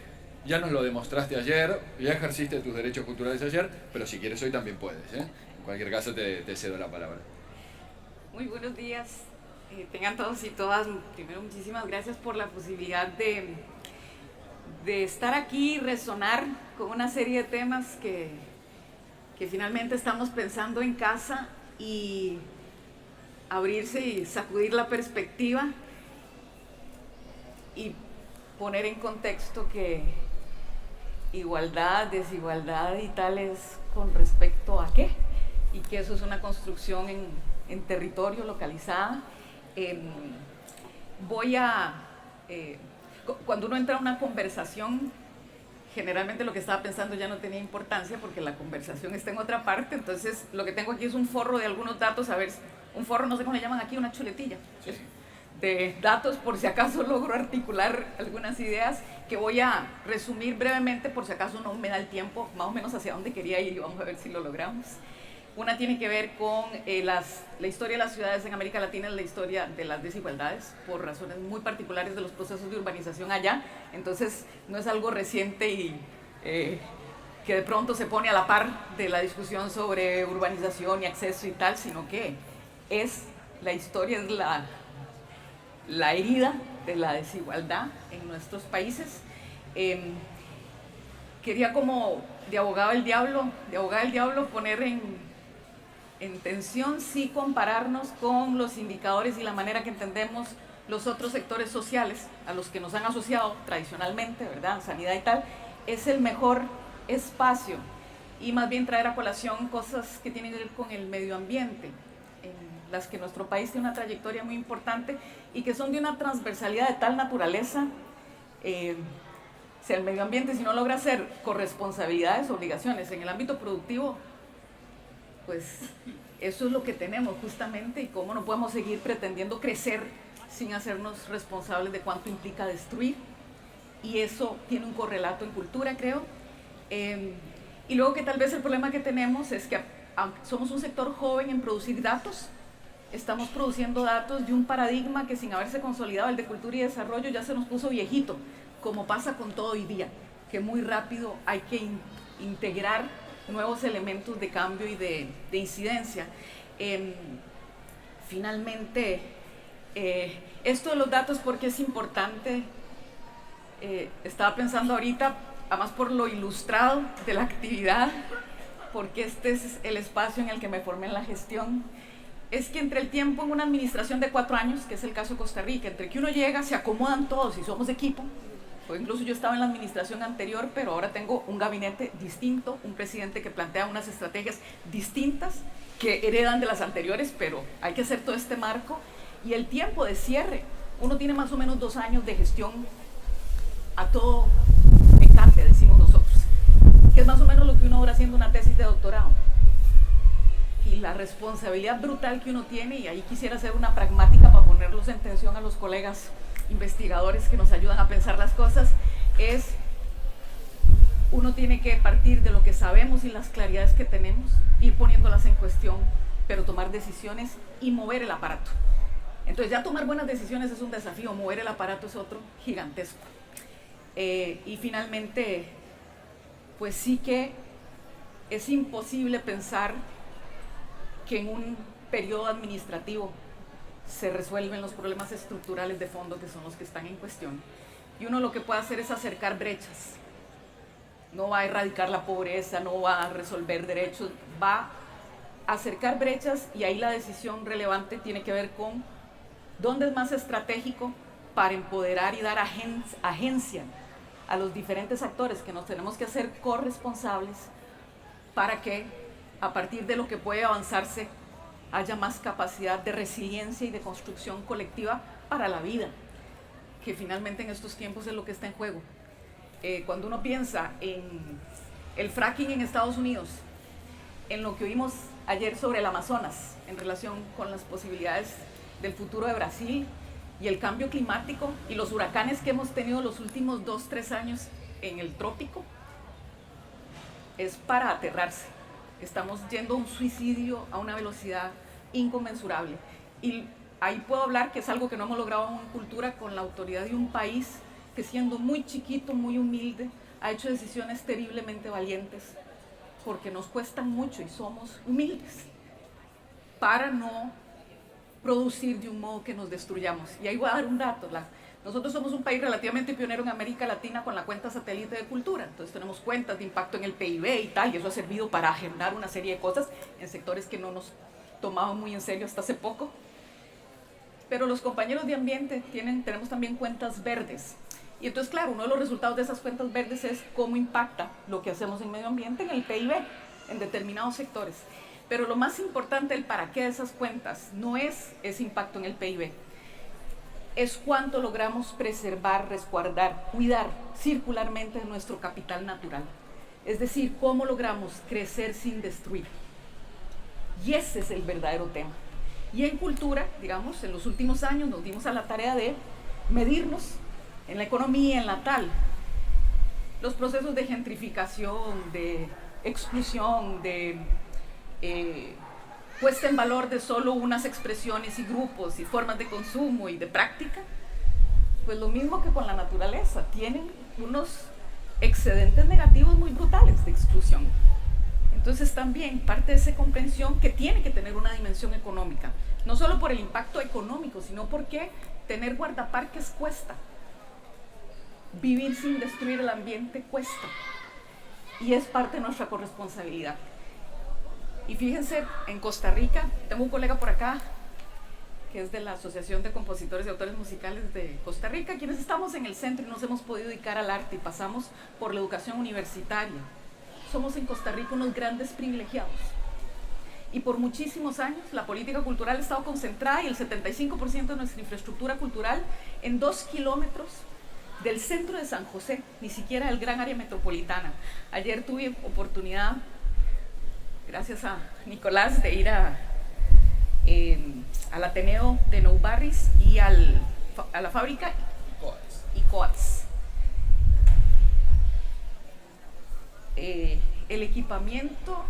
Ya nos lo demostraste ayer, ya ejerciste tus derechos culturales ayer, pero si quieres hoy también puedes, ¿eh? En cualquier caso te cedo la palabra. Muy buenos días, tengan todos y todas. Primero, muchísimas gracias por la posibilidad de estar aquí y resonar con una serie de temas que finalmente estamos pensando en casa, y abrirse y sacudir la perspectiva y poner en contexto que igualdad, desigualdad y tales con respecto a qué, y que eso es una construcción en territorio localizada. Cuando uno entra a una conversación, generalmente lo que estaba pensando ya no tenía importancia porque la conversación está en otra parte. Entonces lo que tengo aquí es un forro de algunos datos, a ver, un forro, no sé cómo le llaman aquí, una chuletilla, Sí. de datos por si acaso logro articular algunas ideas que voy a resumir brevemente por si acaso no me da el tiempo, más o menos hacia dónde quería ir, y vamos a ver si lo logramos. Una tiene que ver con la historia de las ciudades en América Latina, la historia de las desigualdades, por razones muy particulares de los procesos de urbanización allá. Entonces, no es algo reciente y que de pronto se pone a la par de la discusión sobre urbanización y acceso y tal, sino que es la historia, es la herida de la desigualdad en nuestros países. Quería, como de abogada del diablo, poner en tensión, sí, compararnos con los indicadores y la manera que entendemos los otros sectores sociales a los que nos han asociado tradicionalmente, ¿verdad? Sanidad y tal, es el mejor espacio, y más bien traer a colación cosas que tienen que ver con el medio ambiente, en las que nuestro país tiene una trayectoria muy importante y que son de una transversalidad de tal naturaleza. Si el medio ambiente, si no logra hacer corresponsabilidades, obligaciones en el ámbito productivo, pues eso es lo que tenemos justamente, y cómo no podemos seguir pretendiendo crecer sin hacernos responsables de cuánto implica destruir, y eso tiene un correlato en cultura, creo. Y luego que tal vez el problema que tenemos es que, aunque somos un sector joven en producir datos, estamos produciendo datos de un paradigma que, sin haberse consolidado, el de cultura y desarrollo, ya se nos puso viejito, como pasa con todo hoy día, que muy rápido hay que integrar nuevos elementos de cambio y de incidencia. Finalmente, esto de los datos, ¿por qué es importante? Estaba pensando ahorita, además por lo ilustrado de la actividad, porque este es el espacio en el que me formé en la gestión, es que entre el tiempo en una administración de 4 años, que es el caso de Costa Rica, entre que uno llega, se acomodan todos y somos equipo. O incluso yo estaba en la administración anterior, pero ahora tengo un gabinete distinto, un presidente que plantea unas estrategias distintas que heredan de las anteriores, pero hay que hacer todo este marco. Y el tiempo de cierre, uno tiene más o menos 2 años de gestión a todo mecate, decimos nosotros, que es más o menos lo que uno dura haciendo una tesis de doctorado. Y la responsabilidad brutal que uno tiene, y ahí quisiera hacer una pragmática para ponerlos en tensión a los colegas investigadores que nos ayudan a pensar las cosas, es uno tiene que partir de lo que sabemos y las claridades que tenemos, ir poniéndolas en cuestión, pero tomar decisiones y mover el aparato. Entonces ya tomar buenas decisiones es un desafío, mover el aparato es otro gigantesco. Y finalmente, pues sí que es imposible pensar que en un periodo administrativo se resuelven los problemas estructurales de fondo, que son los que están en cuestión. Y uno lo que puede hacer es acercar brechas. No va a erradicar la pobreza, no va a resolver derechos, va a acercar brechas, y ahí la decisión relevante tiene que ver con dónde es más estratégico para empoderar y dar agencia a los diferentes actores, que nos tenemos que hacer corresponsables para que, a partir de lo que puede avanzarse, haya más capacidad de resiliencia y de construcción colectiva para la vida, que finalmente en estos tiempos es lo que está en juego. Cuando uno piensa en el fracking en Estados Unidos, en lo que oímos ayer sobre el Amazonas en relación con las posibilidades del futuro de Brasil, y el cambio climático y los huracanes que hemos tenido los últimos 2-3 años en el trópico es para aterrarse. Estamos yendo a un suicidio a una velocidad inconmensurable. Y ahí puedo hablar que es algo que no hemos logrado en cultura con la autoridad de un país que, siendo muy chiquito, muy humilde, ha hecho decisiones terriblemente valientes porque nos cuestan mucho y somos humildes para no producir de un modo que nos destruyamos. Y ahí voy a dar un dato. Nosotros somos un país relativamente pionero en América Latina con la cuenta satélite de cultura. Entonces tenemos cuentas de impacto en el PIB y tal, y eso ha servido para agendar una serie de cosas en sectores que no nos tomaban muy en serio hasta hace poco. Pero los compañeros de ambiente tenemos también cuentas verdes. Y entonces, claro, uno de los resultados de esas cuentas verdes es cómo impacta lo que hacemos en medio ambiente en el PIB, en determinados sectores. Pero lo más importante, el para qué de esas cuentas, no es ese impacto en el PIB, es cuánto logramos preservar, resguardar, cuidar circularmente nuestro capital natural. Es decir, cómo logramos crecer sin destruir. Y ese es el verdadero tema. Y en cultura, digamos, en los últimos años nos dimos a la tarea de medirnos en la economía, en la tal, los procesos de gentrificación, de exclusión, de puesta en valor de solo unas expresiones y grupos y formas de consumo y de práctica. Pues lo mismo que con la naturaleza, tienen unos excedentes negativos muy brutales de exclusión. Entonces también parte de esa comprensión que tiene que tener una dimensión económica, no solo por el impacto económico, sino porque tener guardaparques cuesta. Vivir sin destruir el ambiente cuesta. Y es parte de nuestra corresponsabilidad. Y fíjense, en Costa Rica, tengo un colega por acá, que es de la Asociación de Compositores y Autores Musicales de Costa Rica, quienes estamos en el centro y nos hemos podido dedicar al arte y pasamos por la educación universitaria. Somos en Costa Rica unos grandes privilegiados. Y por muchísimos años la política cultural ha estado concentrada y el 75% de nuestra infraestructura cultural en 2 kilómetros del centro de San José, ni siquiera del gran área metropolitana. Ayer tuve oportunidad, gracias a Nicolás, de ir al Ateneo de Nou Barris y a la fábrica ICOATS. El equipamiento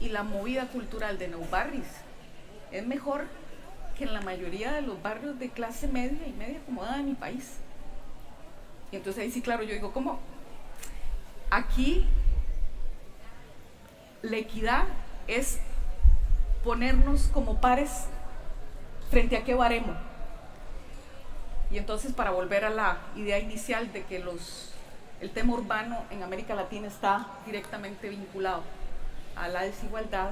y la movida cultural de Nou Barris es mejor que en la mayoría de los barrios de clase media y media acomodada de mi país. Y entonces ahí sí, claro, yo digo, ¿cómo? Aquí la equidad es ponernos como pares frente a qué baremo. Y entonces, para volver a la idea inicial de que el tema urbano en América Latina está directamente vinculado a la desigualdad,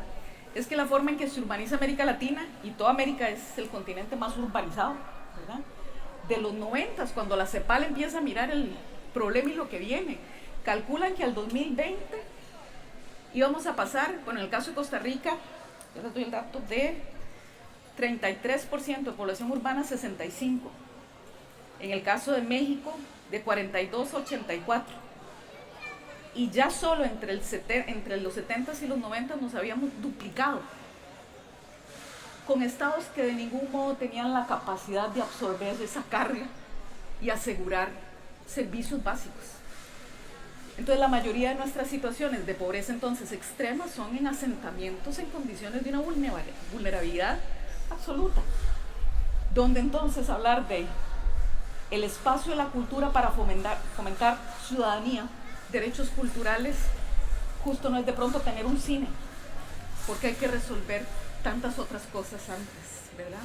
es que la forma en que se urbaniza América Latina, y toda América es el continente más urbanizado, ¿verdad? De los 90, cuando la CEPAL empieza a mirar el problema y lo que viene, calculan que al 2020 íbamos a pasar, bueno, en el caso de Costa Rica, yo les doy el dato, de 33% de población urbana a 65%. En el caso de México, de 42 a 84. Y ya solo entre los 70s y los 90s nos habíamos duplicado, con estados que de ningún modo tenían la capacidad de absorber esa carga y asegurar servicios básicos. Entonces la mayoría de nuestras situaciones de pobreza entonces extrema son en asentamientos en condiciones de una vulnerabilidad absoluta, donde entonces hablar de el espacio de la cultura para fomentar ciudadanía, derechos culturales, justo no es de pronto tener un cine, porque hay que resolver tantas otras cosas antes, ¿verdad?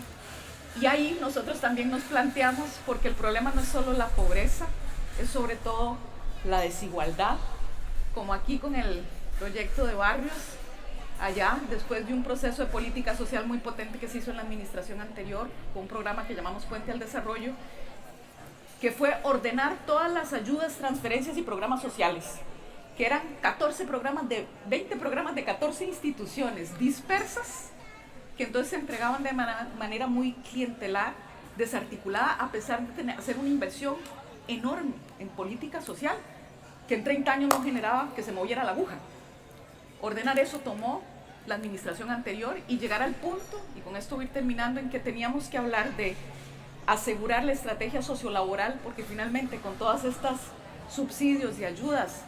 Y ahí nosotros también nos planteamos, porque el problema no es solo la pobreza, es sobre todo la desigualdad, como aquí con el proyecto de barrios, allá, después de un proceso de política social muy potente que se hizo en la administración anterior, con un programa que llamamos Puente al Desarrollo, que fue ordenar todas las ayudas, transferencias y programas sociales, que eran 20 programas de 14 instituciones dispersas, que entonces se entregaban de manera muy clientelar, desarticulada, a pesar de hacer una inversión enorme en política social, que en 30 años no generaba que se moviera la aguja. Ordenar eso tomó la administración anterior y llegar al punto, y con esto voy terminando, en que teníamos que hablar de asegurar la estrategia sociolaboral, porque finalmente con todas estas subsidios y ayudas,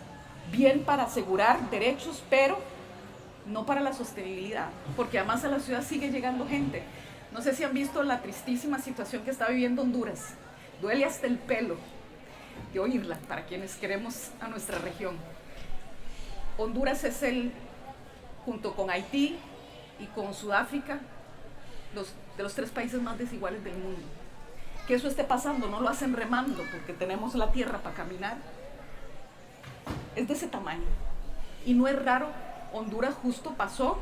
bien para asegurar derechos, pero no para la sostenibilidad, porque además a la ciudad sigue llegando gente. No sé si han visto la tristísima situación que está viviendo Honduras. Duele hasta el pelo de oírla para quienes queremos a nuestra región. Honduras es junto con Haití y con Sudáfrica, de los 3 países más desiguales del mundo. Que eso esté pasando, no lo hacen remando porque tenemos la tierra para caminar. Es de ese tamaño. Y no es raro, Honduras justo pasó,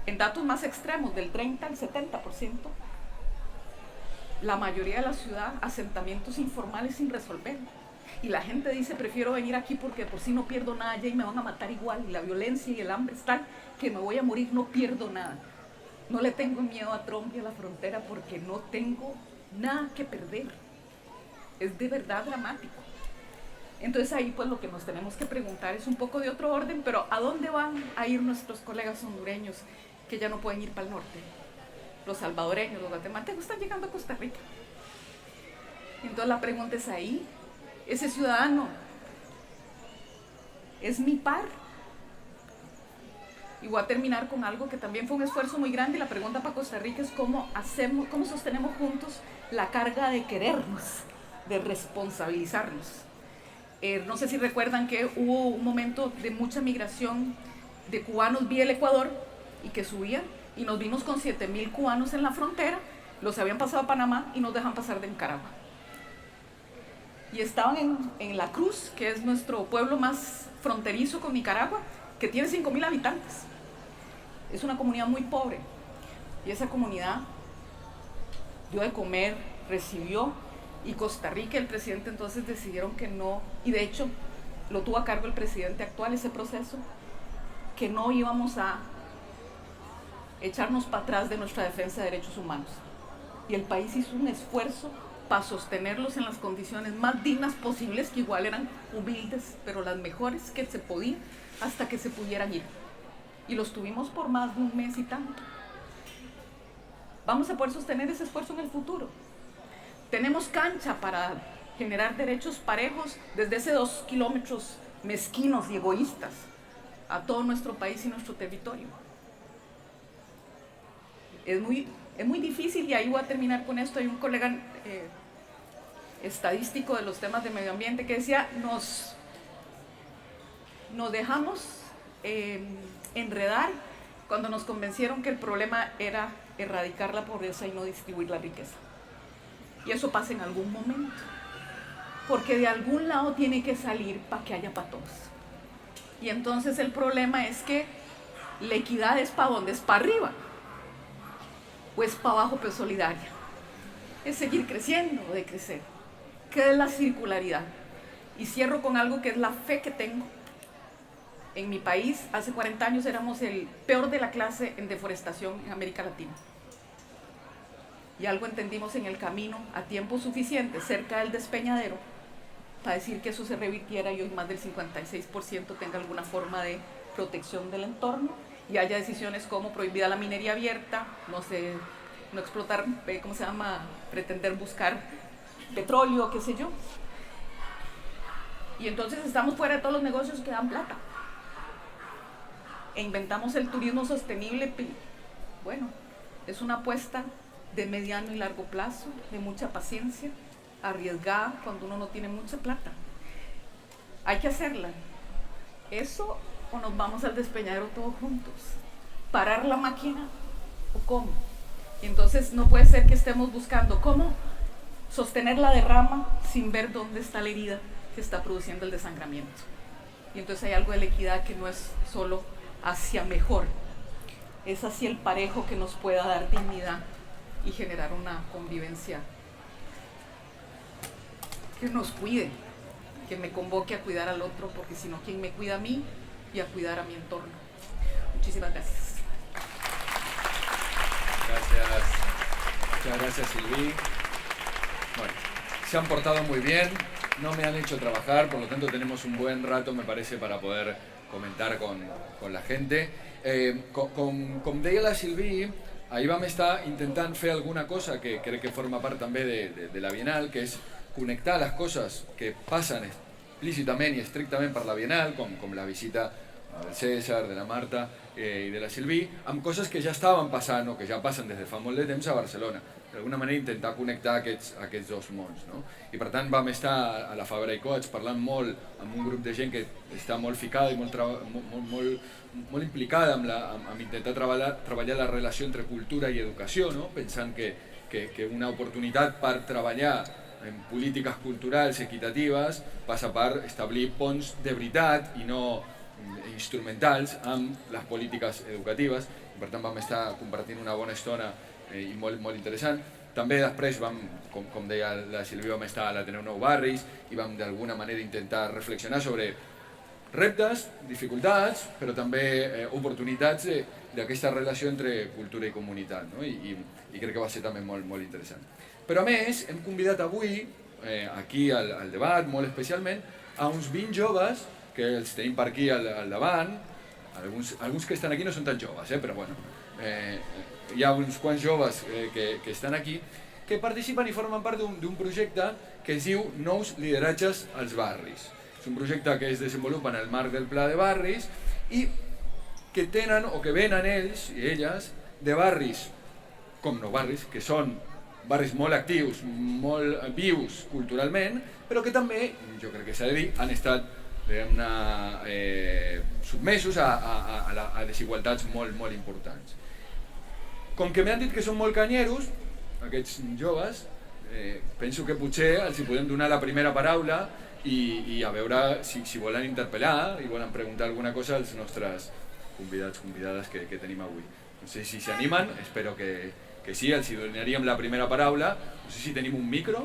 en datos más extremos, del 30 al 70%, la mayoría de la ciudad, asentamientos informales sin resolver. Y la gente dice, prefiero venir aquí porque por si no pierdo nada allá y me van a matar igual. Y la violencia y el hambre están que me voy a morir, no pierdo nada. No le tengo miedo a Trump y a la frontera porque no tengo nada que perder. Es de verdad dramático. Entonces ahí pues lo que nos tenemos que preguntar es un poco de otro orden, pero ¿a dónde van a ir nuestros colegas hondureños que ya no pueden ir para el norte? Los salvadoreños, los guatemaltecos están llegando a Costa Rica. Entonces la pregunta es ahí, ese ciudadano es mi par. Y voy a terminar con algo que también fue un esfuerzo muy grande, y la pregunta para Costa Rica es cómo sostenemos juntos la carga de querernos, de responsabilizarnos. No sé si recuerdan que hubo un momento de mucha migración de cubanos vía el Ecuador y que subían, y nos vimos con 7,000 cubanos en la frontera, los habían pasado a Panamá y nos dejan pasar de Nicaragua. Y estaban en La Cruz, que es nuestro pueblo más fronterizo con Nicaragua, que tiene 5,000 habitantes. Es una comunidad muy pobre, y esa comunidad dio de comer, recibió, y Costa Rica y el presidente entonces decidieron que no, y de hecho lo tuvo a cargo el presidente actual ese proceso, que no íbamos a echarnos para atrás de nuestra defensa de derechos humanos. Y el país hizo un esfuerzo para sostenerlos en las condiciones más dignas posibles, que igual eran humildes, pero las mejores que se podían, hasta que se pudieran ir. Y los tuvimos por más de un mes y tanto. Vamos a poder sostener ese esfuerzo en el futuro. Tenemos cancha para generar derechos parejos desde ese 2 kilómetros mezquinos y egoístas a todo nuestro país y nuestro territorio. Es muy difícil, y ahí voy a terminar con esto. Hay un colega estadístico de los temas de medio ambiente que decía, nos dejamos enredar cuando nos convencieron que el problema era erradicar la pobreza y no distribuir la riqueza. Y eso pasa en algún momento, porque de algún lado tiene que salir para que haya para todos. Y entonces el problema es que la equidad es para dónde, es para arriba, o es para abajo, pero solidaria. Es seguir creciendo o decrecer. ¿Qué es la circularidad? Y cierro con algo que es la fe que tengo. En mi país, hace 40 años éramos el peor de la clase en deforestación en América Latina. Y algo entendimos en el camino a tiempo suficiente, cerca del despeñadero, para decir que eso se revirtiera y hoy más del 56% tenga alguna forma de protección del entorno, y haya decisiones como prohibida la minería abierta, no explotar, pretender buscar petróleo, qué sé yo. Y entonces estamos fuera de todos los negocios que dan plata. E inventamos el turismo sostenible. Bueno, es una apuesta de mediano y largo plazo, de mucha paciencia, arriesgada cuando uno no tiene mucha plata. Hay que hacerla. Eso, o nos vamos al despeñadero todos juntos. Parar la máquina, o cómo. Y entonces no puede ser que estemos buscando cómo sostener la derrama sin ver dónde está la herida que está produciendo el desangramiento. Y entonces hay algo de la equidad que no es solo hacia mejor, es hacia el parejo que nos pueda dar dignidad y generar una convivencia que nos cuide, que me convoque a cuidar al otro, porque si no, ¿quién me cuida a mí y a cuidar a mi entorno? Muchísimas gracias. Gracias. Muchas gracias, Silvi. Bueno, se han portado muy bien, no me han hecho trabajar, por lo tanto tenemos un buen rato, me parece, para poder comentar con la gente. Com deia la Silvi, ahir vam estar intentant fer alguna cosa que crec que forma part també de la Bienal, que és connectar les coses que passen explícitament i estrictament per la Bienal, com la visita del César, de la Marta i de la Silví, amb coses que ja estaven passant o que ja passen des de fa molt de temps a Barcelona. D'alguna manera intentar connectar aquests dos mons. No? I per tant vam estar a la Fabra i Coats parlant molt amb un grup de gent que està molt ficada i molt implicada amb intentar treballar la relació entre cultura i educació, no? Pensant que una oportunitat per treballar en polítiques culturals equitatives passa per establir ponts de veritat i no instrumentals amb les polítiques educatives. I per tant vam estar compartint una bona estona i molt interessant. També després vam, com deia la Silvia, vam estar a l'Ateneu Nou Barris i vam d'alguna manera intentar reflexionar sobre reptes, dificultats, però també oportunitats d'aquesta relació entre cultura i comunitat, no? I crec que va ser també molt interessant. Però a més hem convidat avui, aquí al debat, molt especialment, a uns 20 joves que els tenim per aquí al davant. Alguns que estan aquí no són tan joves, però bueno, hi ha uns quants joves que estan aquí que participen i formen part d'un projecte que es diu Nous Lideratges als Barris. És un projecte que es desenvolupa en el marc del Pla de Barris i que tenen o que venen ells i elles de barris com Nou Barris, que són barris molt actius, molt vius culturalment, però que també, jo crec que s'ha de dir, han estat sotmesos a desigualtats molt importants. Com que m'han dit que són molt canyeros, aquests joves, penso que potser els hi podem donar la primera paraula i a veure si volen interpel·lar i volen preguntar alguna cosa als nostres convidades que tenim avui. No sé si s'animen, espero que sí, els hi donaríem la primera paraula. No sé si tenim un micro.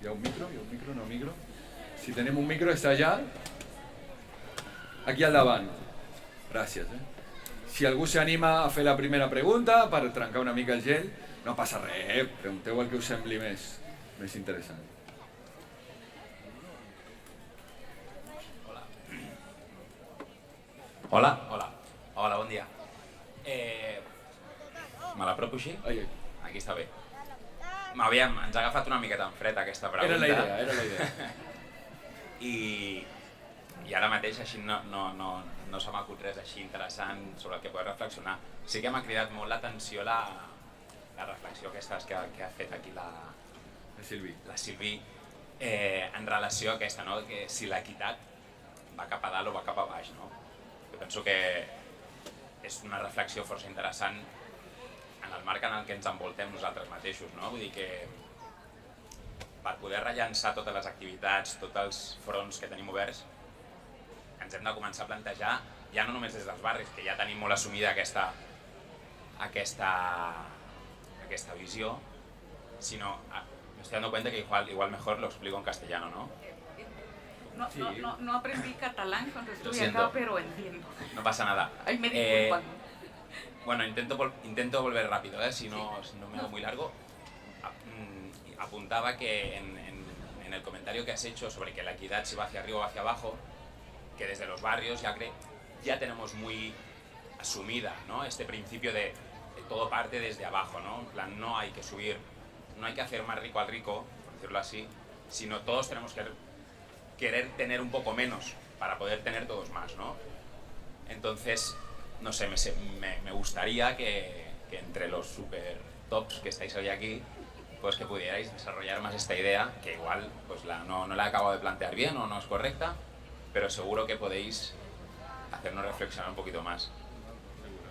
Hi ha un micro? No micro? Si tenim un micro, està allà. Aquí al davant. Gràcies. Si algú s'anima a fer la primera pregunta per trencar una mica el gel, no passa res, pregunteu el que us sembli més interessant. Hola, bon dia. Me l'apropo així? Aquí està bé. Aviam, ens ha agafat una miqueta en fred aquesta pregunta. Era la idea. I ara mateix així no se m'acut res així interessant sobre el que poder reflexionar. Sí que m'ha cridat molt l'atenció la reflexió aquesta que ha fet aquí la Silvi en relació a aquesta, no? Que si l'equitat va cap a dalt o va cap a baix, no? Jo penso que és una reflexió força interessant en el marc en el que ens envoltem nosaltres mateixos, no? Vull dir que per poder rellançar totes les activitats, tots els fronts que tenim oberts, ens hem de començar a plantejar, ja no només des dels barris, que ja tenim molt assumida aquesta visió, sino me estoy dando cuenta que igual mejor lo explico en castellano, ¿no? No aprendí catalán cuando estuve acá, pero entiendo. No pasa nada. Ahí me disculpan. Bueno, intento volver rápido, si no me hago muy largo. Apuntaba que en el comentario que has hecho sobre que la equidad se va hacia arriba o hacia abajo, que desde los barrios ya tenemos muy asumida, ¿no? Este principio de todo parte desde abajo, ¿no? En plan, no hay que subir, no hay que hacer más rico al rico, por decirlo así, sino todos tenemos que querer tener un poco menos para poder tener todos más, ¿no? Entonces, no sé, me gustaría que entre los super tops que estáis hoy aquí, pues que pudierais desarrollar más esta idea, que igual pues no la acabo de plantear bien o no es correcta, pero seguro que podéis hacernos reflexionar un poquito más.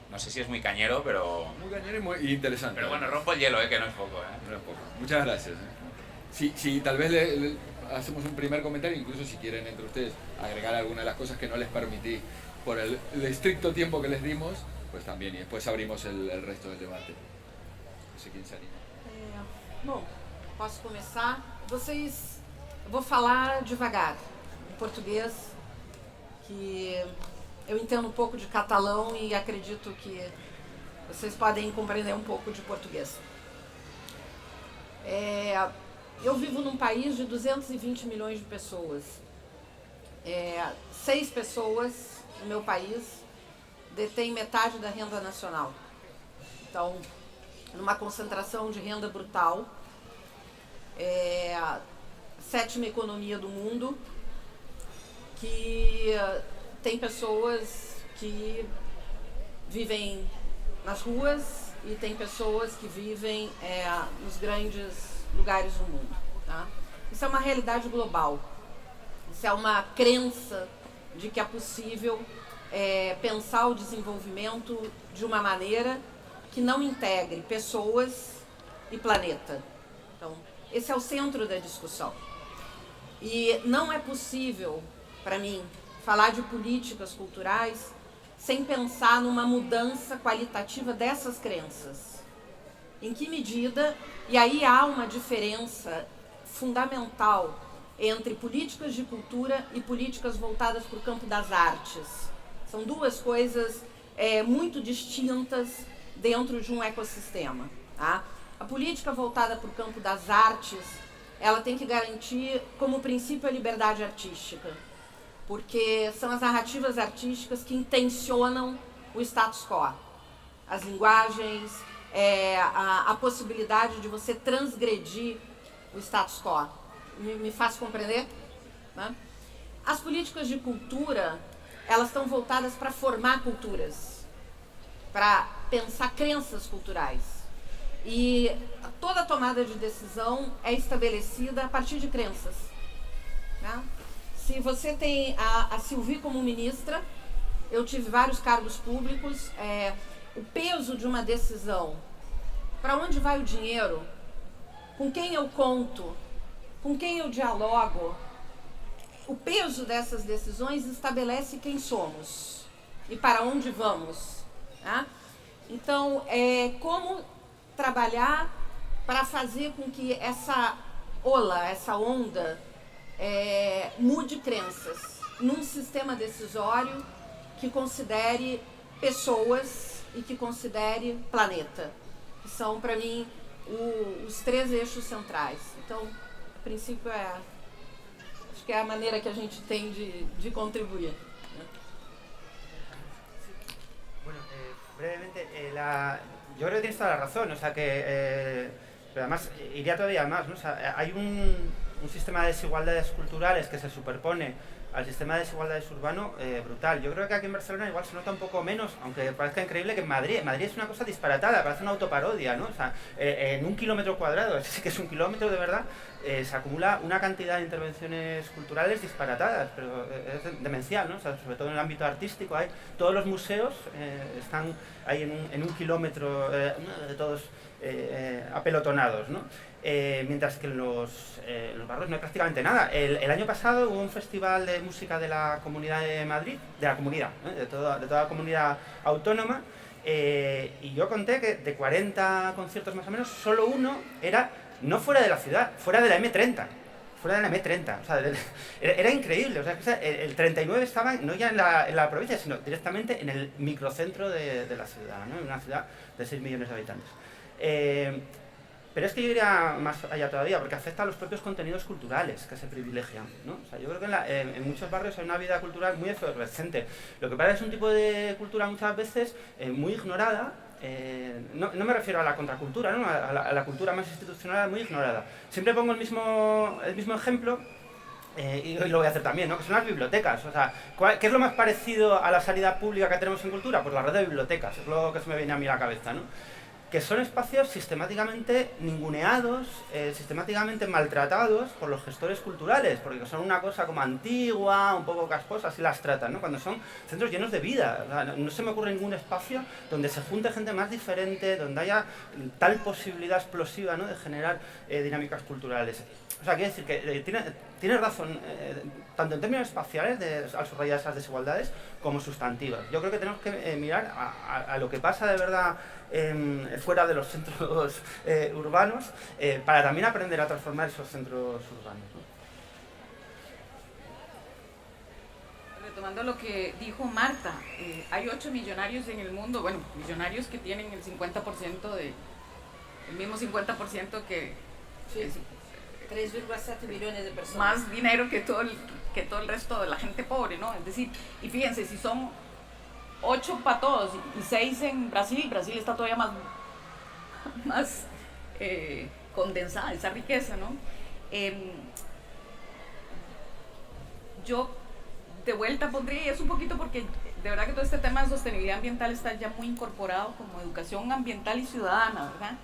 No sé si es muy cañero, pero... Muy cañero y muy interesante. Pero bueno, rompo el hielo, que no es poco. No es poco. Muchas gracias. Si tal vez hacemos un primer comentario, incluso si quieren entre ustedes agregar alguna de las cosas que no les permití por el estricto tiempo que les dimos, pues también, y después abrimos el resto del debate. No sé quién se anima. Bom, posso começar? Eu vou falar devagar, em português, que eu entendo um pouco de catalão e acredito que vocês podem compreender um pouco de português. Eu vivo num país de 220 milhões de pessoas. 6 pessoas no meu país detêm metade da renda nacional. Então, numa concentração de renda brutal, sétima economia do mundo, que tem pessoas que vivem nas ruas e tem pessoas que vivem nos grandes lugares do mundo. Tá? Isso é uma realidade global. Isso é uma crença de que é possível pensar o desenvolvimento de uma maneira que não integre pessoas e planeta. Então, esse é o centro da discussão. E não é possível, para mim, falar de políticas culturais sem pensar numa mudança qualitativa dessas crenças. Em que medida, e aí há uma diferença fundamental entre políticas de cultura e políticas voltadas para o campo das artes. São duas coisas muito distintas dentro de um ecossistema. Tá? A política voltada para o campo das artes, ela tem que garantir como princípio a liberdade artística, porque são as narrativas artísticas que intencionam o status quo, as linguagens, a possibilidade de você transgredir o status quo. Me faz compreender? Né? As políticas de cultura, elas estão voltadas para formar culturas, para pensar crenças culturais. E toda tomada de decisão é estabelecida a partir de crenças. Né? Se você tem a Sylvie como ministra, eu tive vários cargos públicos, o peso de uma decisão, para onde vai o dinheiro, com quem eu conto, com quem eu dialogo, o peso dessas decisões estabelece quem somos e para onde vamos. Tá? Então, como trabalhar para fazer com que essa onda, mude crenças num sistema decisório que considere pessoas e que considere planeta, que são, para mim, os três eixos centrais. Então, a princípio, acho que é a maneira que a gente tem de contribuir. Bueno, brevemente, yo creo que tienes toda la razón, o sea que, pero además iría todavía más, ¿no? O sea, hay un sistema de desigualdades culturales que se superpone al sistema de desigualdades urbano brutal. Yo creo que aquí en Barcelona igual se nota un poco menos, aunque parezca increíble, que en Madrid es una cosa disparatada, parece una autoparodia, ¿no? O sea, en 1 kilómetro cuadrado, ese sí que es 1 kilómetro de verdad, se acumula una cantidad de intervenciones culturales disparatadas, pero es demencial, ¿no? O sea, sobre todo en el ámbito artístico, todos los museos están ahí en 1 kilómetro, todos apelotonados, ¿no? Mientras que en los barrios no hay prácticamente nada. El año pasado hubo un festival de música de la Comunidad de Madrid, de la comunidad, de toda la comunidad autónoma, y yo conté que de 40 conciertos más o menos, solo uno era no fuera de la ciudad, fuera de la M30. Fuera de la M30, o sea, era increíble, o sea, el 39 estaba no ya en la provincia, sino directamente en el microcentro de la ciudad, ¿no? En una ciudad de 6 millones de habitantes. Pero es que yo iría más allá todavía, porque afecta a los propios contenidos culturales que se privilegian, ¿no? O sea, yo creo que en muchos barrios hay una vida cultural muy efervescente. Lo que pasa es un tipo de cultura muchas veces muy ignorada. No me refiero a la contracultura, ¿no? a la cultura más institucional muy ignorada. Siempre pongo el mismo ejemplo, y lo voy a hacer también, ¿no? Que son las bibliotecas. O sea, ¿qué es lo más parecido a la sanidad pública que tenemos en cultura? Pues la red de bibliotecas, es lo que se me viene a mí a la cabeza, ¿no? Que son espacios sistemáticamente ninguneados, sistemáticamente maltratados por los gestores culturales, porque son una cosa como antigua, un poco casposa, así las tratan, ¿no? Cuando son centros llenos de vida. O sea, no se me ocurre ningún espacio donde se junte gente más diferente, donde haya tal posibilidad explosiva, ¿no? De generar dinámicas culturales. O sea, quiere decir que tienes razón, tanto en términos espaciales, al subrayar esas desigualdades, como sustantivas. Yo creo que tenemos que mirar a lo que pasa de verdad fuera de los centros urbanos, para también aprender a transformar esos centros urbanos, ¿no? Retomando lo que dijo Marta, hay 8 millonarios en el mundo, bueno, millonarios que tienen el 50% el mismo 50% que... Sí. 3,7 millones de personas. Más dinero que todo el resto de la gente pobre, ¿no? Es decir, y fíjense, si son 8 para todos y 6 en Brasil está todavía más condensada, esa riqueza, ¿no? Yo de vuelta pondría, y es un poquito porque de verdad que todo este tema de sostenibilidad ambiental está ya muy incorporado como educación ambiental y ciudadana, ¿verdad?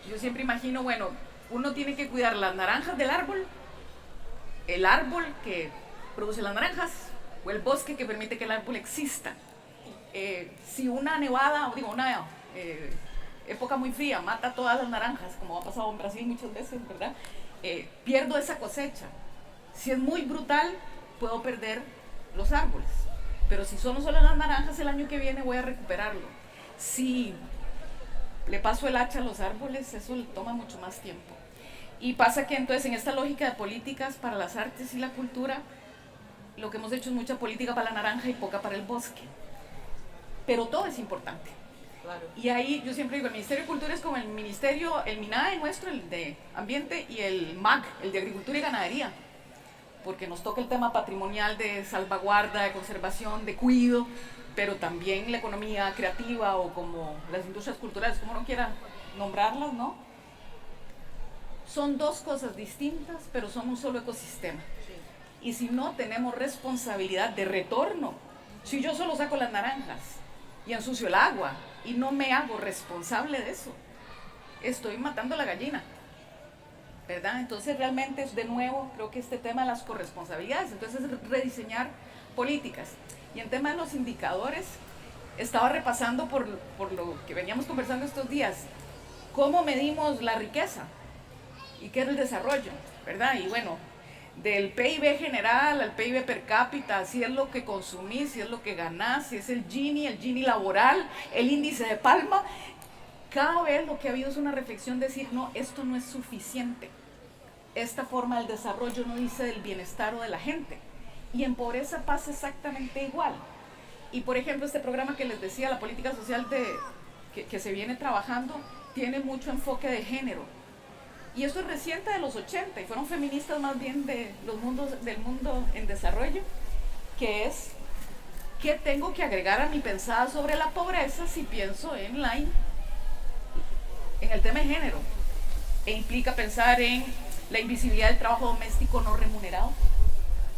Yo siempre imagino, bueno, uno tiene que cuidar las naranjas del árbol, el árbol que produce las naranjas, o el bosque que permite que el árbol exista. Si una nevada, o digo, una época muy fría mata todas las naranjas, como ha pasado en Brasil muchas veces, ¿verdad? Pierdo esa cosecha. Si es muy brutal, puedo perder los árboles. Pero si son solo las naranjas, el año que viene voy a recuperarlo. Si le paso el hacha a los árboles, eso le toma mucho más tiempo. Y pasa que entonces en esta lógica de políticas para las artes y la cultura, lo que hemos hecho es mucha política para la naranja y poca para el bosque. Pero todo es importante. Claro. Y ahí yo siempre digo, el Ministerio de Cultura es como el ministerio, el MINAE nuestro, el de Ambiente, y el MAG, el de Agricultura y Ganadería, porque nos toca el tema patrimonial de salvaguarda, de conservación, de cuido, pero también la economía creativa o como las industrias culturales, como uno quiera nombrarlas, ¿no? Son dos cosas distintas, pero son un solo ecosistema. Y si no tenemos responsabilidad de retorno, si yo solo saco las naranjas y ensucio el agua y no me hago responsable de eso, estoy matando la gallina, ¿verdad? Entonces realmente es de nuevo, creo que este tema de las corresponsabilidades, entonces es rediseñar políticas. Y en tema de los indicadores, estaba repasando por lo que veníamos conversando estos días, cómo medimos la riqueza y qué es el desarrollo, ¿verdad? Y bueno, del PIB general al PIB per cápita, si es lo que consumís, si es lo que ganás, si es el Gini laboral, el índice de Palma, cada vez lo que ha habido es una reflexión de decir, no, esto no es suficiente. Esta forma del desarrollo no dice del bienestar o de la gente. Y en pobreza pasa exactamente igual. Y por ejemplo, este programa que les decía, la política social que se viene trabajando, tiene mucho enfoque de género. Y esto es reciente de los 80, y fueron feministas más bien del mundo en desarrollo, que es, ¿qué tengo que agregar a mi pensada sobre la pobreza si pienso en el tema de género? E implica pensar en la invisibilidad del trabajo doméstico no remunerado,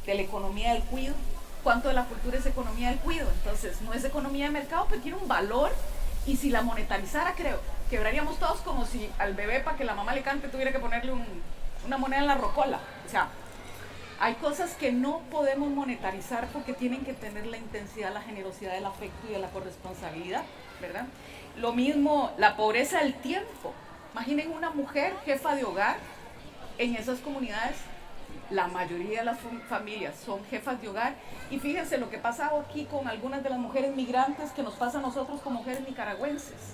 de la economía del cuido. ¿Cuánto de la cultura es economía del cuido? Entonces, no es economía de mercado, pero tiene un valor, y si la monetarizara, creo, quebraríamos todos como si al bebé, para que la mamá le cante, tuviera que ponerle una moneda en la rocola. O sea, hay cosas que no podemos monetarizar porque tienen que tener la intensidad, la generosidad del afecto y de la corresponsabilidad, ¿verdad? Lo mismo, la pobreza del tiempo. Imaginen una mujer jefa de hogar en esas comunidades. La mayoría de las familias son jefas de hogar, y fíjense lo que pasa aquí con algunas de las mujeres migrantes que nos pasa a nosotros como mujeres nicaragüenses.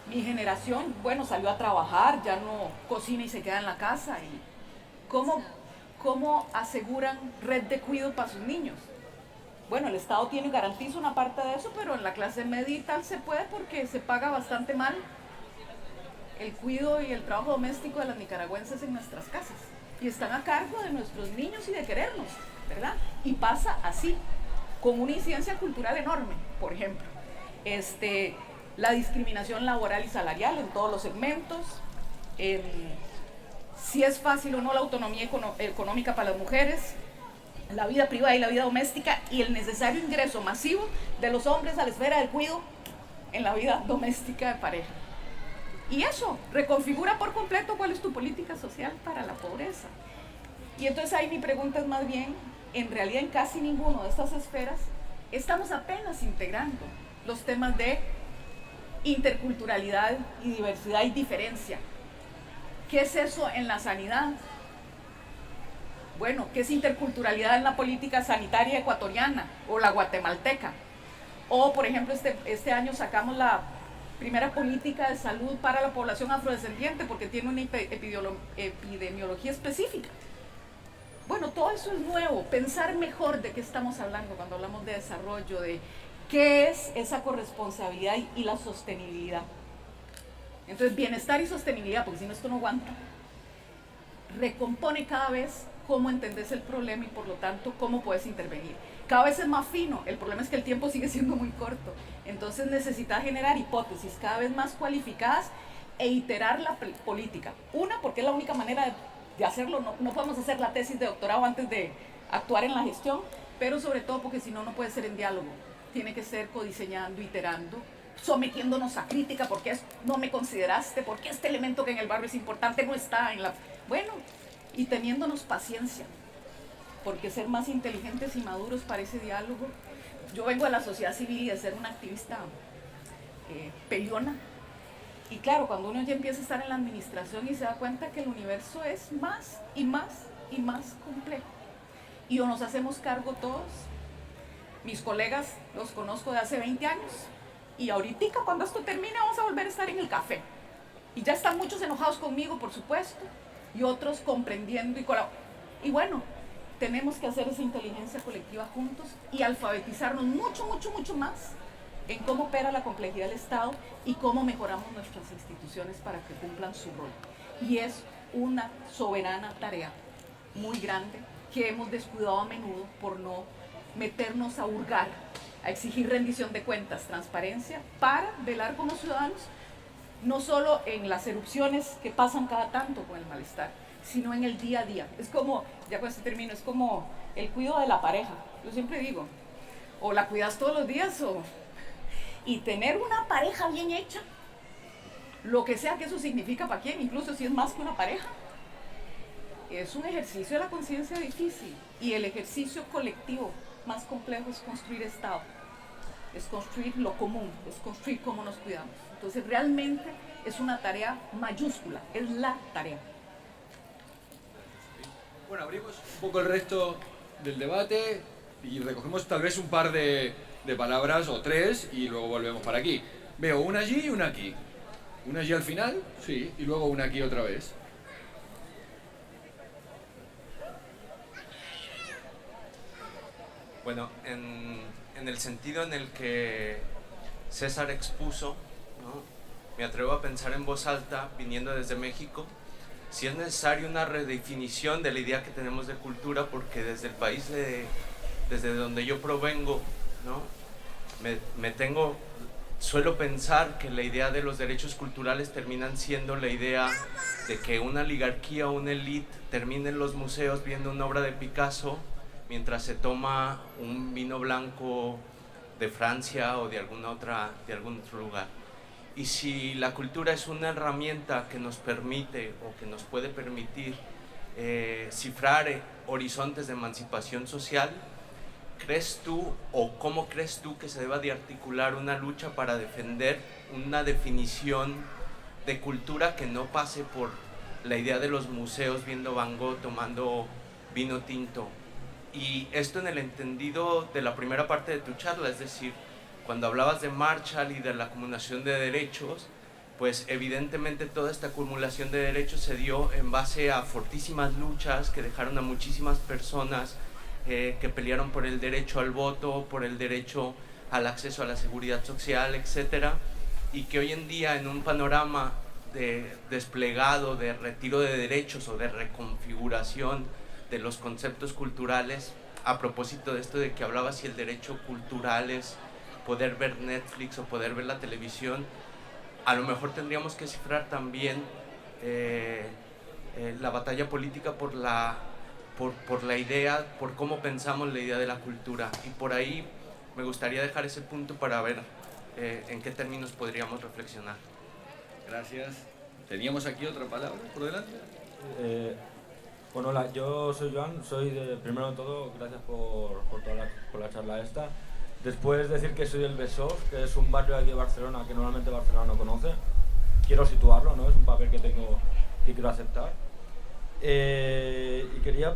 Mi generación, bueno, salió a trabajar, ya no cocina y se queda en la casa. ¿Y cómo aseguran red de cuidado para sus niños? Bueno, el Estado tiene y garantiza una parte de eso, pero en la clase media y tal se puede porque se paga bastante mal el cuidado y el trabajo doméstico de las nicaragüenses en nuestras casas. Y están a cargo de nuestros niños y de querernos, ¿verdad? Y pasa así, con una incidencia cultural enorme. Por ejemplo, la discriminación laboral y salarial en todos los segmentos, si es fácil o no la autonomía económica para las mujeres, la vida privada y la vida doméstica, y el necesario ingreso masivo de los hombres a la esfera del cuidado en la vida doméstica de pareja. Y eso reconfigura por completo cuál es tu política social para la pobreza. Y entonces ahí mi pregunta es más bien, en realidad en casi ninguno de estas esferas estamos apenas integrando los temas de interculturalidad y diversidad y diferencia. ¿Qué es eso en la sanidad? Bueno, ¿qué es interculturalidad en la política sanitaria ecuatoriana o la guatemalteca? O, por ejemplo, este año sacamos la primera política de salud para la población afrodescendiente porque tiene una epidemiología específica. Bueno, todo eso es nuevo, pensar mejor de qué estamos hablando cuando hablamos de desarrollo, de qué es esa corresponsabilidad y la sostenibilidad. Entonces, bienestar y sostenibilidad, porque si no esto no aguanta, recompone cada vez cómo entendés el problema y por lo tanto cómo puedes intervenir. cada vez es más fino, el problema es que el tiempo sigue siendo muy corto, entonces necesita generar hipótesis cada vez más cualificadas e iterar la política. Una, porque es la única manera de hacerlo, no podemos hacer la tesis de doctorado antes de actuar en la gestión, pero sobre todo porque si no, no puede ser en diálogo, tiene que ser codiseñando, iterando, sometiéndonos a crítica, porque no me consideraste, porque este elemento que en el barrio es importante no está en la... Bueno, y teniéndonos paciencia, porque ser más inteligentes y maduros para ese diálogo. Yo vengo de la sociedad civil y de ser una activista peleona, y claro, cuando uno ya empieza a estar en la administración y se da cuenta que el universo es más y más y más complejo, y o nos hacemos cargo todos. Mis colegas los conozco de hace 20 años, y ahorita cuando esto termine vamos a volver a estar en el café, y ya están muchos enojados conmigo, por supuesto, y otros comprendiendo y colaborando. Y bueno, tenemos que hacer esa inteligencia colectiva juntos y alfabetizarnos mucho, mucho, mucho más en cómo opera la complejidad del Estado y cómo mejoramos nuestras instituciones para que cumplan su rol. Y es una soberana tarea muy grande que hemos descuidado a menudo por no meternos a hurgar, a exigir rendición de cuentas, transparencia, para velar como ciudadanos, no solo en las erupciones que pasan cada tanto con el malestar, sino en el día a día. Es como, ya con este término, es como el cuidado de la pareja. Yo siempre digo, o la cuidas todos los días, y tener una pareja bien hecha, lo que sea que eso significa para quien, incluso si es más que una pareja, es un ejercicio de la conciencia difícil, y el ejercicio colectivo más complejo es construir Estado, es construir lo común, es construir cómo nos cuidamos. Entonces realmente es una tarea mayúscula, es la tarea. Bueno, abrimos un poco el resto del debate y recogemos tal vez un par de palabras o tres y luego volvemos para aquí. Veo una allí y una aquí. Una allí al final, sí, y luego una aquí otra vez. Bueno, en el sentido en el que César expuso, ¿no? Me atrevo a pensar en voz alta, viniendo desde México, si es necesaria una redefinición de la idea que tenemos de cultura, porque desde el país desde donde yo provengo, ¿no? Suelo pensar que la idea de los derechos culturales terminan siendo la idea de que una oligarquía o una élite termine en los museos viendo una obra de Picasso mientras se toma un vino blanco de Francia o de algún otro lugar. Y si la cultura es una herramienta que nos permite o que nos puede permitir cifrar horizontes de emancipación social, ¿crees tú o cómo crees tú que se deba de articular una lucha para defender una definición de cultura que no pase por la idea de los museos viendo Van Gogh tomando vino tinto? Y esto en el entendido de la primera parte de tu charla, es decir, cuando hablabas de Marshall y de la acumulación de derechos, pues evidentemente toda esta acumulación de derechos se dio en base a fortísimas luchas que dejaron a muchísimas personas que pelearon por el derecho al voto, por el derecho al acceso a la seguridad social, etcétera, y que hoy en día en un panorama de desplegado, de retiro de derechos o de reconfiguración de los conceptos culturales, a propósito de esto de que hablaba si el derecho cultural es poder ver Netflix o poder ver la televisión, a lo mejor tendríamos que cifrar también la batalla política por la idea, por cómo pensamos la idea de la cultura. Y por ahí me gustaría dejar ese punto para ver en qué términos podríamos reflexionar. Gracias. ¿Teníamos aquí otra palabra por delante? Bueno, hola, yo soy Joan, primero de todo, gracias por la charla esta. Después decir que soy del Besós, que es un barrio aquí de Barcelona que normalmente Barcelona no conoce. Quiero situarlo, ¿no? Es un papel que quiero aceptar. Y quería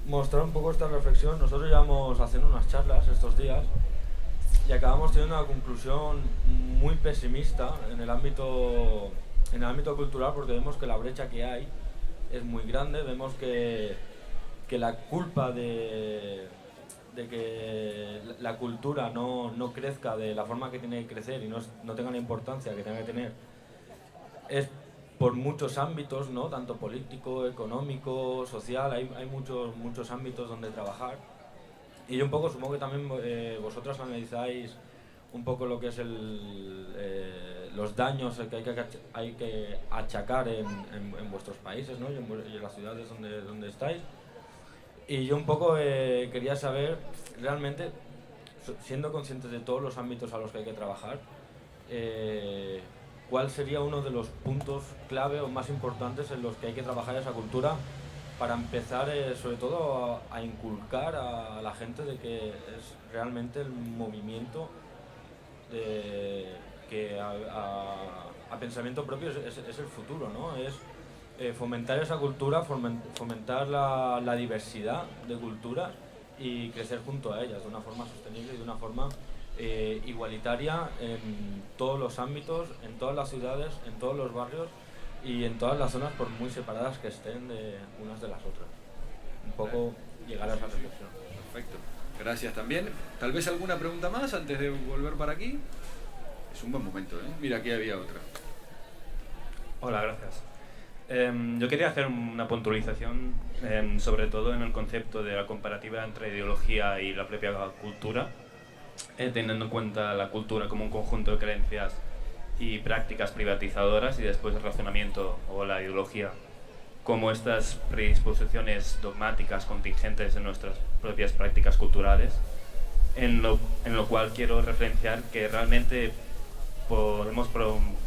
mostrar un poco esta reflexión. Nosotros llevamos haciendo unas charlas estos días y acabamos teniendo una conclusión muy pesimista en el ámbito cultural, porque vemos que la brecha que hay es muy grande. Vemos que la culpa de que la cultura no crezca de la forma que tiene que crecer y no tenga la importancia que tenga que tener es por muchos ámbitos, ¿no? Tanto político, económico, social, hay muchos ámbitos donde trabajar. Y yo un poco, supongo que también vosotras analizáis un poco lo que es los daños que hay que achacar en vuestros países, ¿no? y en las ciudades donde estáis. Y yo un poco quería saber, realmente, siendo conscientes de todos los ámbitos a los que hay que trabajar, ¿cuál sería uno de los puntos clave o más importantes en los que hay que trabajar esa cultura para empezar, sobre todo, a inculcar a la gente de que es realmente el movimiento que a pensamiento propio es el futuro, ¿no? Es fomentar esa cultura, fomentar la diversidad de culturas y crecer junto a ellas de una forma sostenible y de una forma igualitaria en todos los ámbitos, en todas las ciudades, en todos los barrios y en todas las zonas, por muy separadas que estén de unas de las otras. Un poco llegar a esa reflexión. Perfecto. Gracias también. Tal vez alguna pregunta más antes de volver para aquí. Es un buen momento, ¿eh? Mira, aquí había otra. Hola, gracias. Yo quería hacer una puntualización, sobre todo en el concepto de la comparativa entre ideología y la propia cultura, teniendo en cuenta la cultura como un conjunto de creencias y prácticas privatizadoras y después el razonamiento o la ideología como estas predisposiciones dogmáticas contingentes en nuestras propias prácticas culturales, en lo cual quiero referenciar que realmente podemos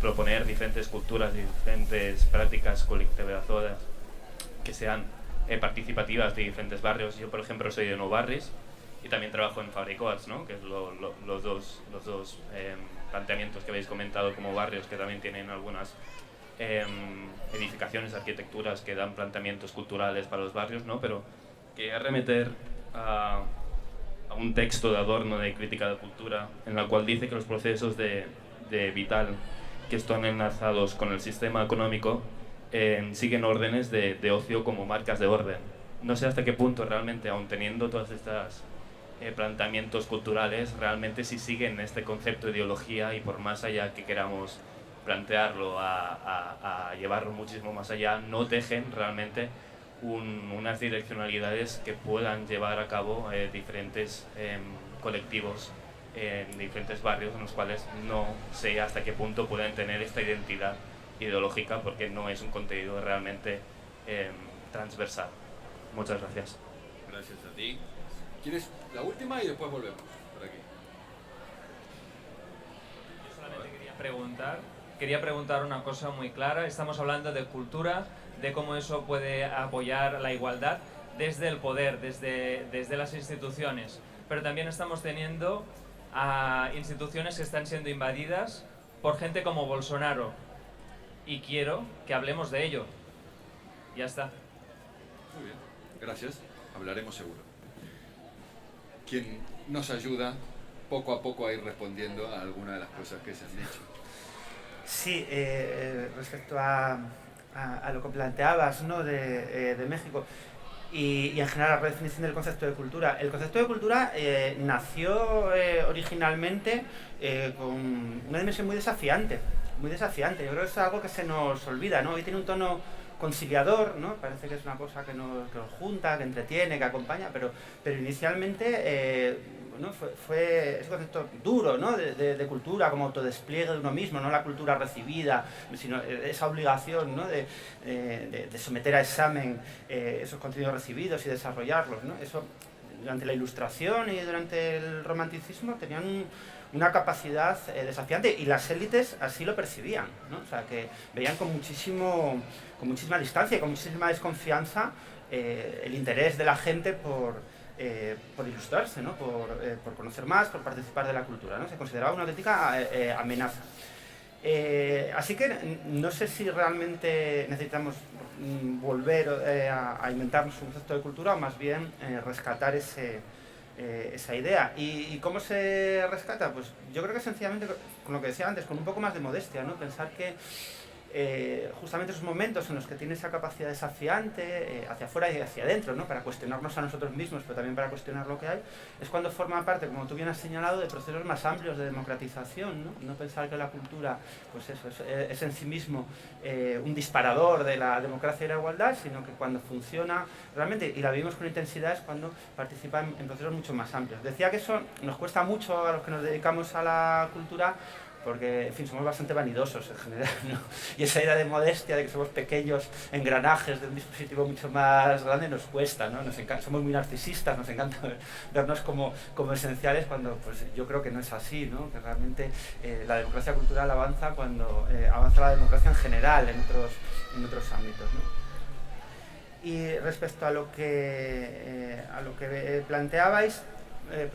proponer diferentes culturas, diferentes prácticas colectivizadoras que sean participativas de diferentes barrios. Yo, por ejemplo, soy de Nou Barris y también trabajo en Fabricoats, ¿no? Que es los dos planteamientos que habéis comentado como barrios que también tienen algunas edificaciones, arquitecturas que dan planteamientos culturales para los barrios, ¿no? Pero quería remeter a un texto de Adorno de crítica de cultura en el cual dice que los procesos de vital que están enlazados con el sistema económico siguen órdenes de ocio como marcas de orden. No sé hasta qué punto realmente, aun teniendo todas estas planteamientos culturales, realmente si siguen este concepto de ideología y por más allá que queramos plantearlo a llevarlo muchísimo más allá, no dejen realmente unas direccionalidades que puedan llevar a cabo diferentes colectivos en diferentes barrios en los cuales no sé hasta qué punto pueden tener esta identidad ideológica porque no es un contenido realmente transversal. Muchas gracias. Gracias a ti. ¿Quieres la última y después volvemos por aquí? Yo solamente quería preguntar una cosa muy clara. Estamos hablando de cultura, de cómo eso puede apoyar la igualdad desde el poder, desde las instituciones, pero también estamos teniendo a instituciones que están siendo invadidas por gente como Bolsonaro y quiero que hablemos de ello. Ya está. Muy bien, gracias. Hablaremos seguro. ¿Quién nos ayuda poco a poco a ir respondiendo a alguna de las cosas que se han dicho? Sí, respecto a lo que planteabas, ¿no? de México y en general la redefinición del concepto de cultura. El concepto de cultura nació originalmente con una dimensión muy desafiante. Yo creo que es algo que se nos olvida, ¿no? Hoy tiene un tono conciliador, ¿no? Parece que es una cosa que nos junta, que entretiene, que acompaña, pero inicialmente ¿no? fue ese concepto duro, ¿no? de cultura como autodespliegue de uno mismo, no la cultura recibida, sino esa obligación, ¿no? de someter a examen esos contenidos recibidos y desarrollarlos, ¿no? Eso durante la Ilustración y durante el Romanticismo tenían una capacidad desafiante y las élites así lo percibían, ¿no? O sea, que veían con muchísima distancia y con muchísima desconfianza el interés de la gente por ilustrarse, ¿no? por conocer más, por participar de la cultura, ¿no? Se consideraba una auténtica amenaza. Así que no sé si realmente necesitamos volver a inventarnos un concepto de cultura o más bien rescatar esa idea. ¿Y cómo se rescata? Pues yo creo que sencillamente, con lo que decía antes, con un poco más de modestia, ¿no? Pensar que justamente esos momentos en los que tiene esa capacidad desafiante hacia afuera y hacia adentro, ¿no? Para cuestionarnos a nosotros mismos, pero también para cuestionar lo que hay, es cuando forma parte, como tú bien has señalado, de procesos más amplios de democratización, ¿no? No pensar que la cultura, pues eso, es en sí mismo un disparador de la democracia y la igualdad, sino que cuando funciona realmente, y la vivimos con intensidad, es cuando participa en procesos mucho más amplios. Decía que eso nos cuesta mucho a los que nos dedicamos a la cultura, porque, en fin, somos bastante vanidosos en general, ¿no? Y esa idea de modestia, de que somos pequeños engranajes de un dispositivo mucho más grande, nos cuesta, ¿no? Somos muy narcisistas, nos encanta vernos como esenciales, cuando pues, yo creo que no es así, ¿no? Que realmente la democracia cultural avanza cuando avanza la democracia en general, en otros ámbitos, ¿no? Y respecto a lo que planteabais, que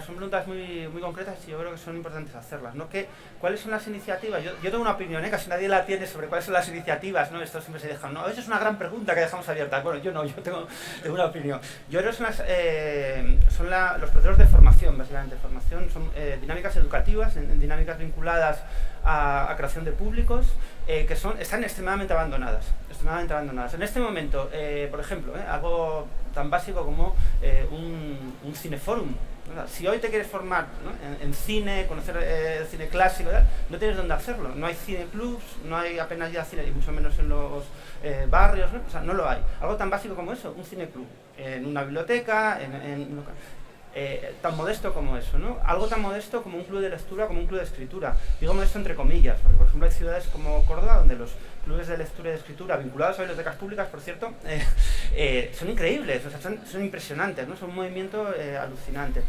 son preguntas muy concretas y yo creo que son importantes hacerlas, ¿no? ¿Cuáles son las iniciativas? Yo tengo una opinión, casi nadie la tiene, sobre cuáles son las iniciativas, ¿no? Esto siempre se deja, ¿no? A veces es una gran pregunta que dejamos abierta. Bueno, yo no, yo tengo una opinión. Yo creo que son los procesos de formación, básicamente. Formación son dinámicas educativas, dinámicas vinculadas a creación de públicos, que están extremadamente abandonadas. En este momento, por ejemplo, algo tan básico como un cineforum. Si hoy te quieres formar, ¿no? en cine, conocer el cine clásico, no tienes dónde hacerlo. No hay cineclubs, no hay apenas ya cine, y mucho menos en los barrios, ¿no? O sea, no lo hay. Algo tan básico como eso, un cineclub, en una biblioteca, tan modesto como eso, ¿no? Algo tan modesto como un club de lectura, como un club de escritura. Digo modesto entre comillas, porque por ejemplo hay ciudades como Córdoba donde los clubes de lectura y de escritura vinculados a bibliotecas públicas, por cierto, son increíbles, o sea, son impresionantes, ¿no? Son un movimiento alucinante.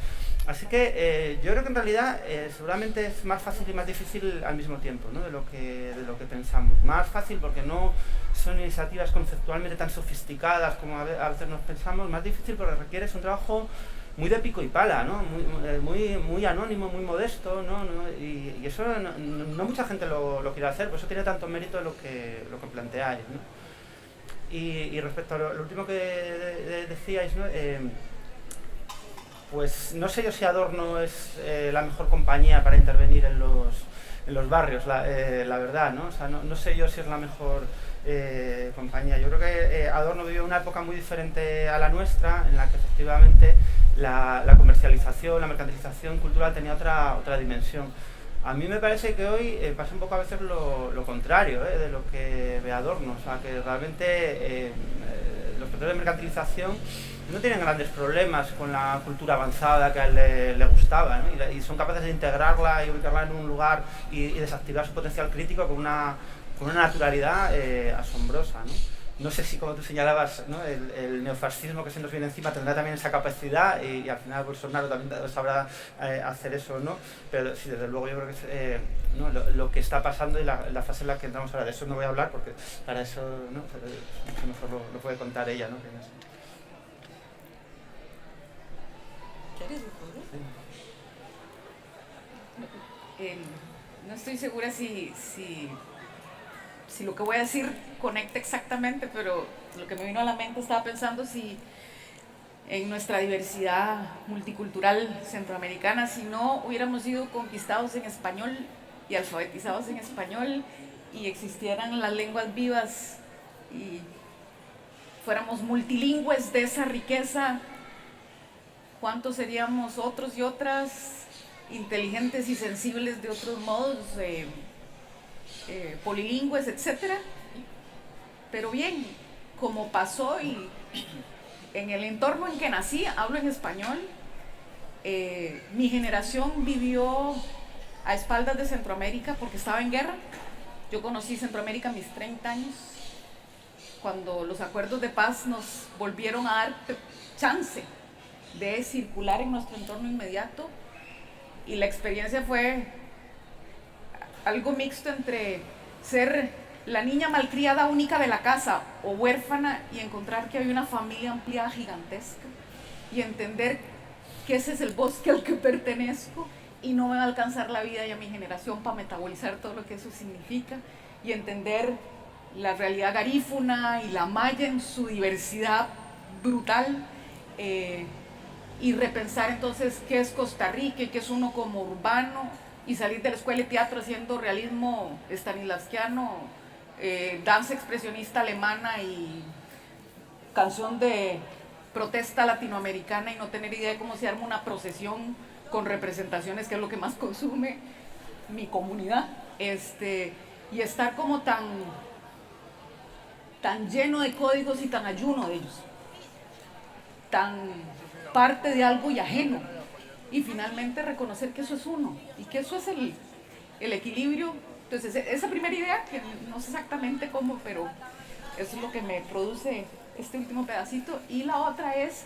Así que yo creo que en realidad seguramente es más fácil y más difícil al mismo tiempo, ¿no? de lo que pensamos. Más fácil porque no son iniciativas conceptualmente tan sofisticadas como a veces nos pensamos, más difícil porque requiere un trabajo muy de pico y pala, ¿no? muy anónimo, muy modesto, ¿no? Y eso no mucha gente lo quiere hacer, por eso tiene tanto mérito lo que planteáis, ¿no? Y respecto a lo último que decíais, ¿no? Pues no sé yo si Adorno es la mejor compañía para intervenir en los barrios, la verdad, ¿no? O sea, no sé yo si es la mejor compañía. Yo creo que Adorno vivió una época muy diferente a la nuestra, en la que efectivamente la comercialización, la mercantilización cultural tenía otra dimensión. A mí me parece que hoy pasa un poco a veces lo contrario de lo que ve Adorno, o sea, que realmente los procesos de mercantilización no tienen grandes problemas con la cultura avanzada que a él le gustaba, ¿no? Y son capaces de integrarla y ubicarla en un lugar y desactivar su potencial crítico con una naturalidad asombrosa, ¿no? No sé si, como tú señalabas, ¿no? el neofascismo que se nos viene encima tendrá también esa capacidad y al final Bolsonaro también sabrá hacer eso, ¿no? Pero sí, desde luego yo creo que ¿no? lo que está pasando y la fase en la que entramos ahora, de eso no voy a hablar porque para eso, ¿no? Pero mejor lo puede contar ella, ¿no? ¿Quieres responder? No estoy segura si lo que voy a decir conecta exactamente, pero lo que me vino a la mente, estaba pensando si en nuestra diversidad multicultural centroamericana, si no hubiéramos sido conquistados en español y alfabetizados en español y existieran las lenguas vivas y fuéramos multilingües de esa riqueza, ¿cuántos seríamos otros y otras inteligentes y sensibles de otros modos, polilingües, etcétera? Pero bien, como pasó y en el entorno en que nací, hablo en español, mi generación vivió a espaldas de Centroamérica porque estaba en guerra. Yo conocí Centroamérica a mis 30 años, cuando los acuerdos de paz nos volvieron a dar chance de circular en nuestro entorno inmediato, y la experiencia fue algo mixto entre ser la niña malcriada única de la casa o huérfana y encontrar que hay una familia ampliada gigantesca y entender que ese es el bosque al que pertenezco y no me va a alcanzar la vida y a mi generación para metabolizar todo lo que eso significa, y entender la realidad garífuna y la maya en su diversidad brutal, y repensar entonces qué es Costa Rica y qué es uno como urbano, y salir de la escuela de teatro haciendo realismo stanislavskiano danza expresionista alemana y canción de protesta latinoamericana y no tener idea de cómo se arma una procesión con representaciones, que es lo que más consume mi comunidad, y estar como tan lleno de códigos y tan ayuno de ellos, tan parte de algo y ajeno, y finalmente reconocer que eso es uno y que eso es el equilibrio. Entonces esa primera idea, que no sé exactamente cómo, pero eso es lo que me produce este último pedacito. Y la otra es,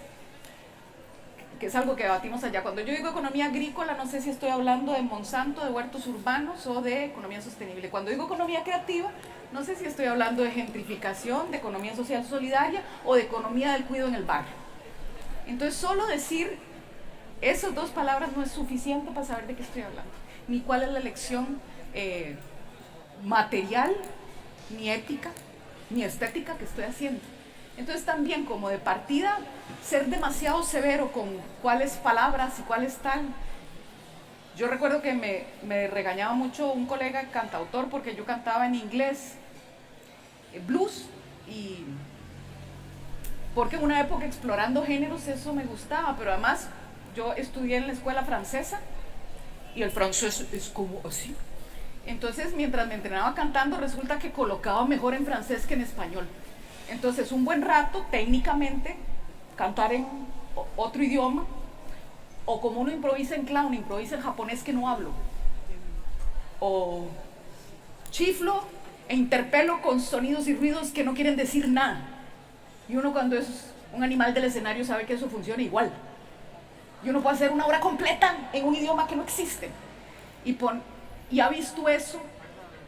que es algo que debatimos allá, cuando yo digo economía agrícola, no sé si estoy hablando de Monsanto, de huertos urbanos o de economía sostenible. Cuando digo economía creativa, no sé si estoy hablando de gentrificación, de economía social solidaria o de economía del cuidado en el barrio. Entonces solo decir esas dos palabras no es suficiente para saber de qué estoy hablando, ni cuál es la elección material, ni ética, ni estética que estoy haciendo. Entonces también como de partida, ser demasiado severo con cuáles palabras y cuáles tal. Yo recuerdo que me regañaba mucho un colega cantautor porque yo cantaba en inglés, blues, y porque en una época explorando géneros eso me gustaba, pero además yo estudié en la escuela francesa y el francés es como así. Entonces mientras me entrenaba cantando resulta que colocaba mejor en francés que en español. Entonces un buen rato técnicamente cantar en otro idioma, o como uno improvisa en clown, improvisa en japonés que no hablo, o chiflo e interpelo con sonidos y ruidos que no quieren decir nada, y uno cuando es un animal del escenario sabe que eso funciona igual, y uno puede hacer una obra completa en un idioma que no existe, y ha visto eso.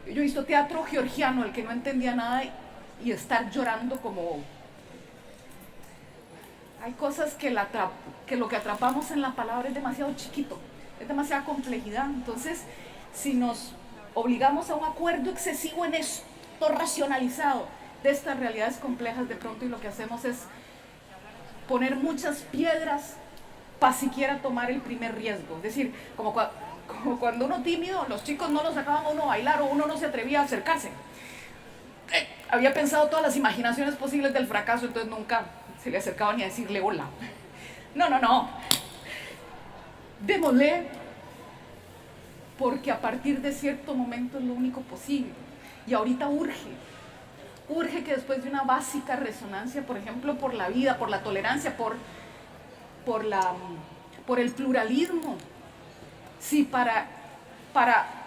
Yo he visto teatro georgiano, el que no entendía nada y estar llorando como... Hay cosas que lo que atrapamos en la palabra es demasiado chiquito, es demasiada complejidad. Entonces, si nos obligamos a un acuerdo excesivo en esto racionalizado de estas realidades complejas, de pronto y lo que hacemos es poner muchas piedras para siquiera tomar el primer riesgo. Es decir, como cuando uno tímido, los chicos no lo sacaban a uno a bailar o uno no se atrevía a acercarse. Había pensado todas las imaginaciones posibles del fracaso, entonces nunca se le acercaba ni a decirle hola. No. Démosle, porque a partir de cierto momento es lo único posible. Y ahorita urge que después de una básica resonancia, por ejemplo, por la vida, por la tolerancia, por el pluralismo, si para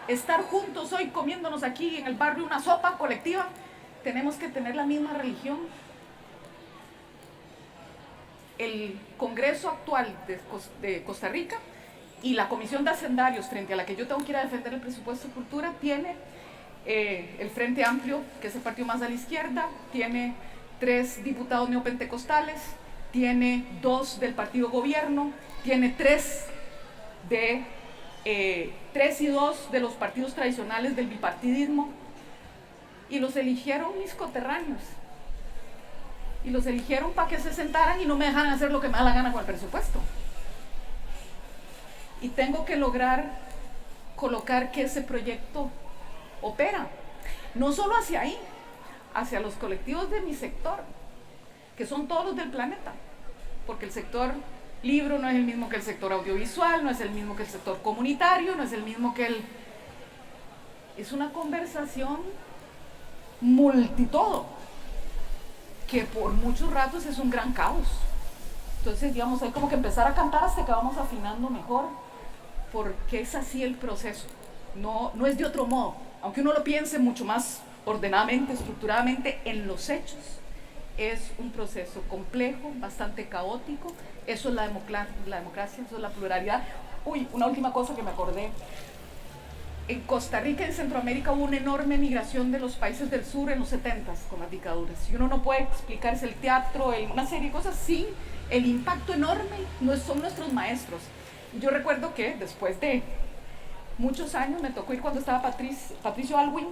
estar juntos hoy comiéndonos aquí en el barrio una sopa colectiva, tenemos que tener la misma religión. El Congreso actual de Costa Rica y la Comisión de Hacendarios, frente a la que yo tengo que ir a defender el presupuesto de cultura, tiene el Frente Amplio, que es el partido más a la izquierda, tiene 3 diputados neopentecostales, tiene 2 del partido gobierno, tiene 3 y 2 de los partidos tradicionales del bipartidismo, y los eligieron mis coterráneos. Y los eligieron para que se sentaran y no me dejaran hacer lo que me da la gana con el presupuesto. Y tengo que lograr colocar que ese proyecto opera, no solo hacia ahí, hacia los colectivos de mi sector, que son todos los del planeta, porque el sector libro no es el mismo que el sector audiovisual, no es el mismo que el sector comunitario, no es el mismo que el... Es una conversación multitodo, que por muchos ratos es un gran caos. Entonces, digamos, hay como que empezar a cantar hasta que vamos afinando mejor, porque es así el proceso, no es de otro modo, aunque uno lo piense mucho más ordenadamente, estructuradamente, en los hechos. Es un proceso complejo, bastante caótico. Eso es la democracia, eso es la pluralidad. Uy, una última cosa que me acordé. En Costa Rica y en Centroamérica hubo una enorme migración de los países del sur en los 70s con las dictaduras. Y uno no puede explicarse el teatro, una serie de cosas sin el impacto enorme. No son nuestros maestros. Yo recuerdo que después de muchos años me tocó ir cuando estaba Patricio Aylwin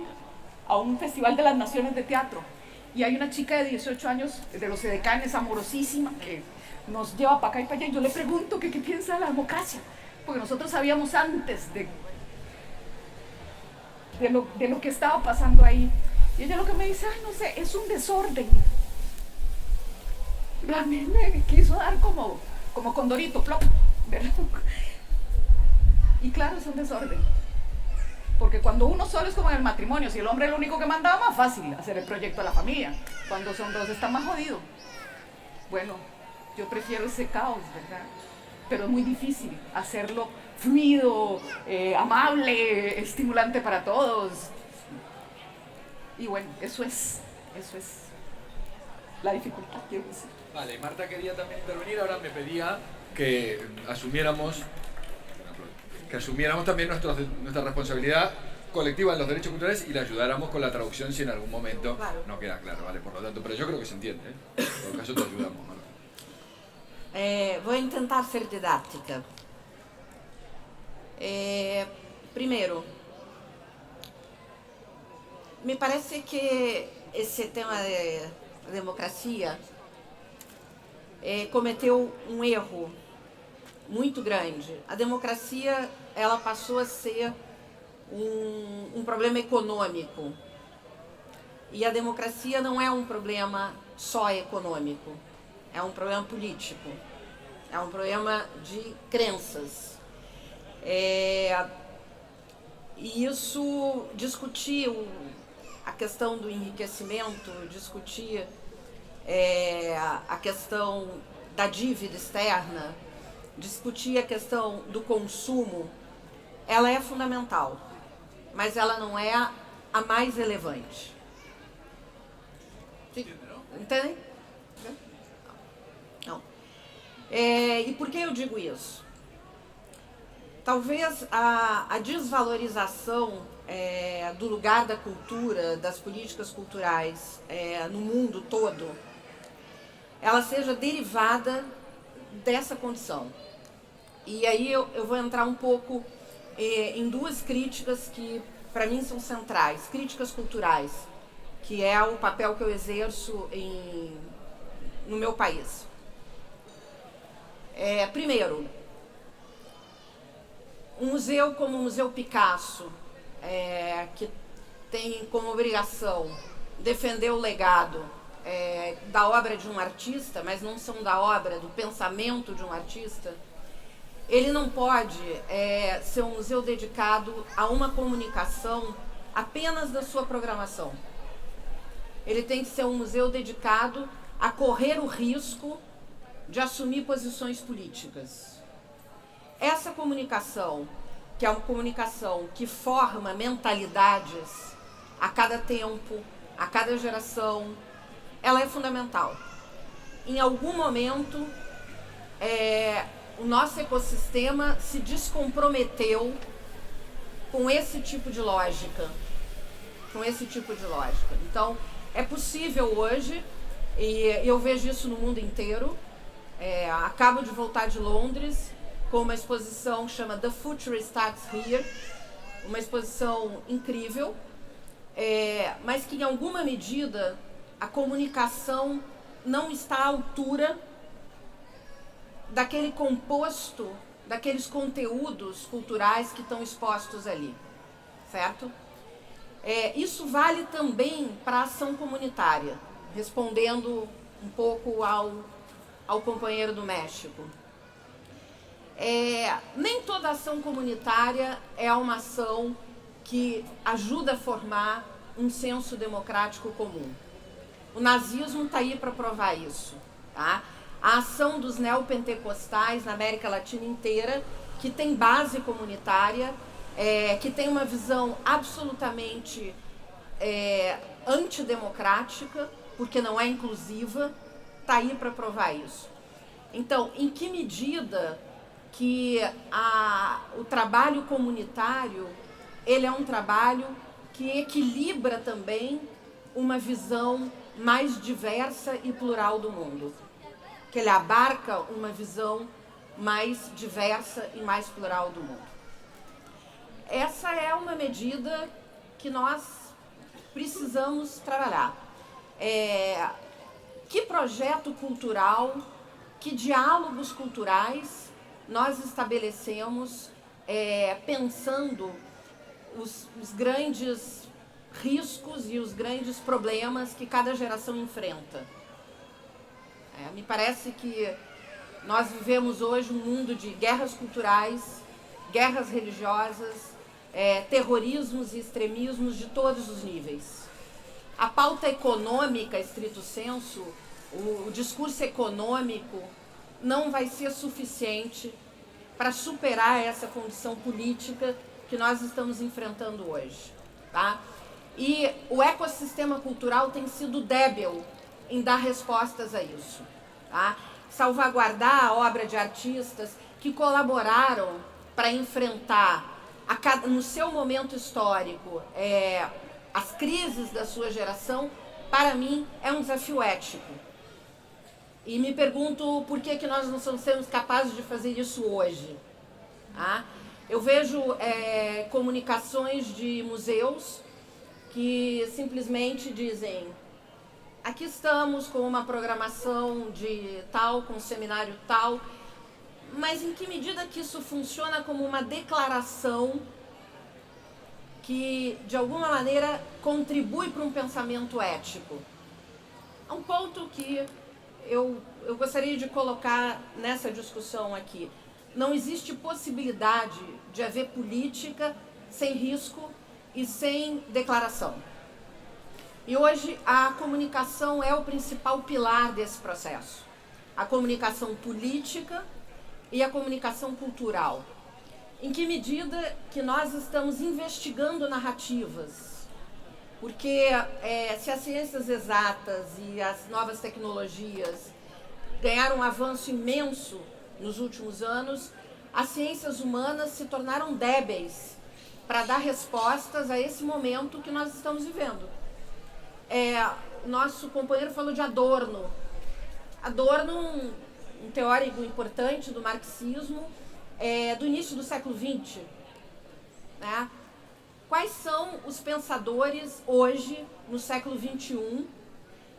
a un festival de las naciones de teatro. Y hay una chica de 18 años, de los edecanes, amorosísima, que nos lleva para acá y para allá. Y yo le pregunto qué piensa de la democracia. Porque nosotros sabíamos antes de lo que estaba pasando ahí. Y ella lo que me dice, ay, no sé, es un desorden. A mí me quiso dar como condorito, plop, ¿verdad? Y claro, es un desorden. Porque cuando uno solo es como en el matrimonio, si el hombre es el único que mandaba, más fácil hacer el proyecto de la familia. Cuando son dos está más jodido. Bueno, yo prefiero ese caos, ¿verdad? Pero es muy difícil hacerlo fluido, amable, estimulante para todos. Y bueno, eso es la dificultad, quiero decir. Vale, Marta quería también intervenir, ahora me pedía que asumiéramos también nuestra responsabilidad colectiva en los derechos culturales y le ayudáramos con la traducción si en algún momento no queda claro, ¿vale? Por lo tanto, pero yo creo que se entiende, ¿eh? En todo caso te ayudamos, Marta. Vou tentar ser didática. Primeiro, me parece que esse tema de democracia cometeu um erro muito grande. A democracia, ela passou a ser um problema econômico. E a democracia não é um problema só econômico, é um problema político, é um problema de crenças. E isso, discutir a questão do enriquecimento, discutir a questão da dívida externa, discutir a questão do consumo, ela é fundamental, mas ela não é a mais relevante. Entende? Não. E por que eu digo isso? Talvez a desvalorização do lugar da cultura, das políticas culturais no mundo todo, ela seja derivada dessa condição. E aí eu vou entrar um pouco em duas críticas que para mim são centrais, críticas culturais, que é o papel que eu exerço no meu país. Primeiro, um museu como o Museu Picasso, que tem como obrigação defender o legado da obra de um artista, mas não são da obra, do pensamento de um artista, ele não pode ser um museu dedicado a uma comunicação apenas da sua programação. Ele tem que ser um museu dedicado a correr o risco de assumir posições políticas. Essa comunicação, que é uma comunicação que forma mentalidades a cada tempo, a cada geração, ela é fundamental. Em algum momento, o nosso ecossistema se descomprometeu com esse tipo de lógica. Então, é possível hoje, e eu vejo isso no mundo inteiro. Acabo de voltar de Londres com uma exposição que chama The Future Starts Here, uma exposição incrível, mas que em alguma medida a comunicação não está à altura daquele composto, daqueles conteúdos culturais que estão expostos ali, certo? Isso vale também para a ação comunitária, respondendo um pouco ao companheiro do México. Nem toda ação comunitária é uma ação que ajuda a formar um senso democrático comum. O nazismo está aí para provar isso, tá? A ação dos neopentecostais na América Latina inteira, que tem base comunitária, que tem uma visão absolutamente antidemocrática, porque não é inclusiva, está aí para provar isso. Então, em que medida que o trabalho comunitário, ele é um trabalho que equilibra também uma visão mais diversa e plural do mundo, que ele abarca uma visão mais diversa e mais plural do mundo. Essa é uma medida que nós precisamos trabalhar. Que projeto cultural, que diálogos culturais nós estabelecemos pensando os grandes riscos e os grandes problemas que cada geração enfrenta. Me parece que nós vivemos hoje um mundo de guerras culturais, guerras religiosas, terrorismos e extremismos de todos os níveis. A pauta econômica, estrito sensu, o discurso econômico não vai ser suficiente para superar essa condição política que nós estamos enfrentando hoje. Tá? E o ecossistema cultural tem sido débil em dar respostas a isso. Tá? Salvaguardar a obra de artistas que colaboraram para enfrentar, no seu momento histórico, as crises da sua geração, para mim, é um desafio ético. E me pergunto por que nós não somos capazes de fazer isso hoje. Tá? Eu vejo comunicações de museus que simplesmente dizem: aqui estamos com uma programação de tal, com um seminário tal, mas em que medida que isso funciona como uma declaração que, de alguma maneira, contribui para um pensamento ético? É um ponto que eu gostaria de colocar nessa discussão aqui. Não existe possibilidade de haver política sem risco e sem declaração. E hoje a comunicação é o principal pilar desse processo. A comunicação política e a comunicação cultural. Em que medida que nós estamos investigando narrativas? Porque se as ciências exatas e as novas tecnologias ganharam um avanço imenso nos últimos anos, as ciências humanas se tornaram débeis para dar respostas a esse momento que nós estamos vivendo. Nosso companheiro falou de Adorno. Adorno, um teórico importante do marxismo, do início do século XX. Né? Quais são os pensadores hoje, no século XXI,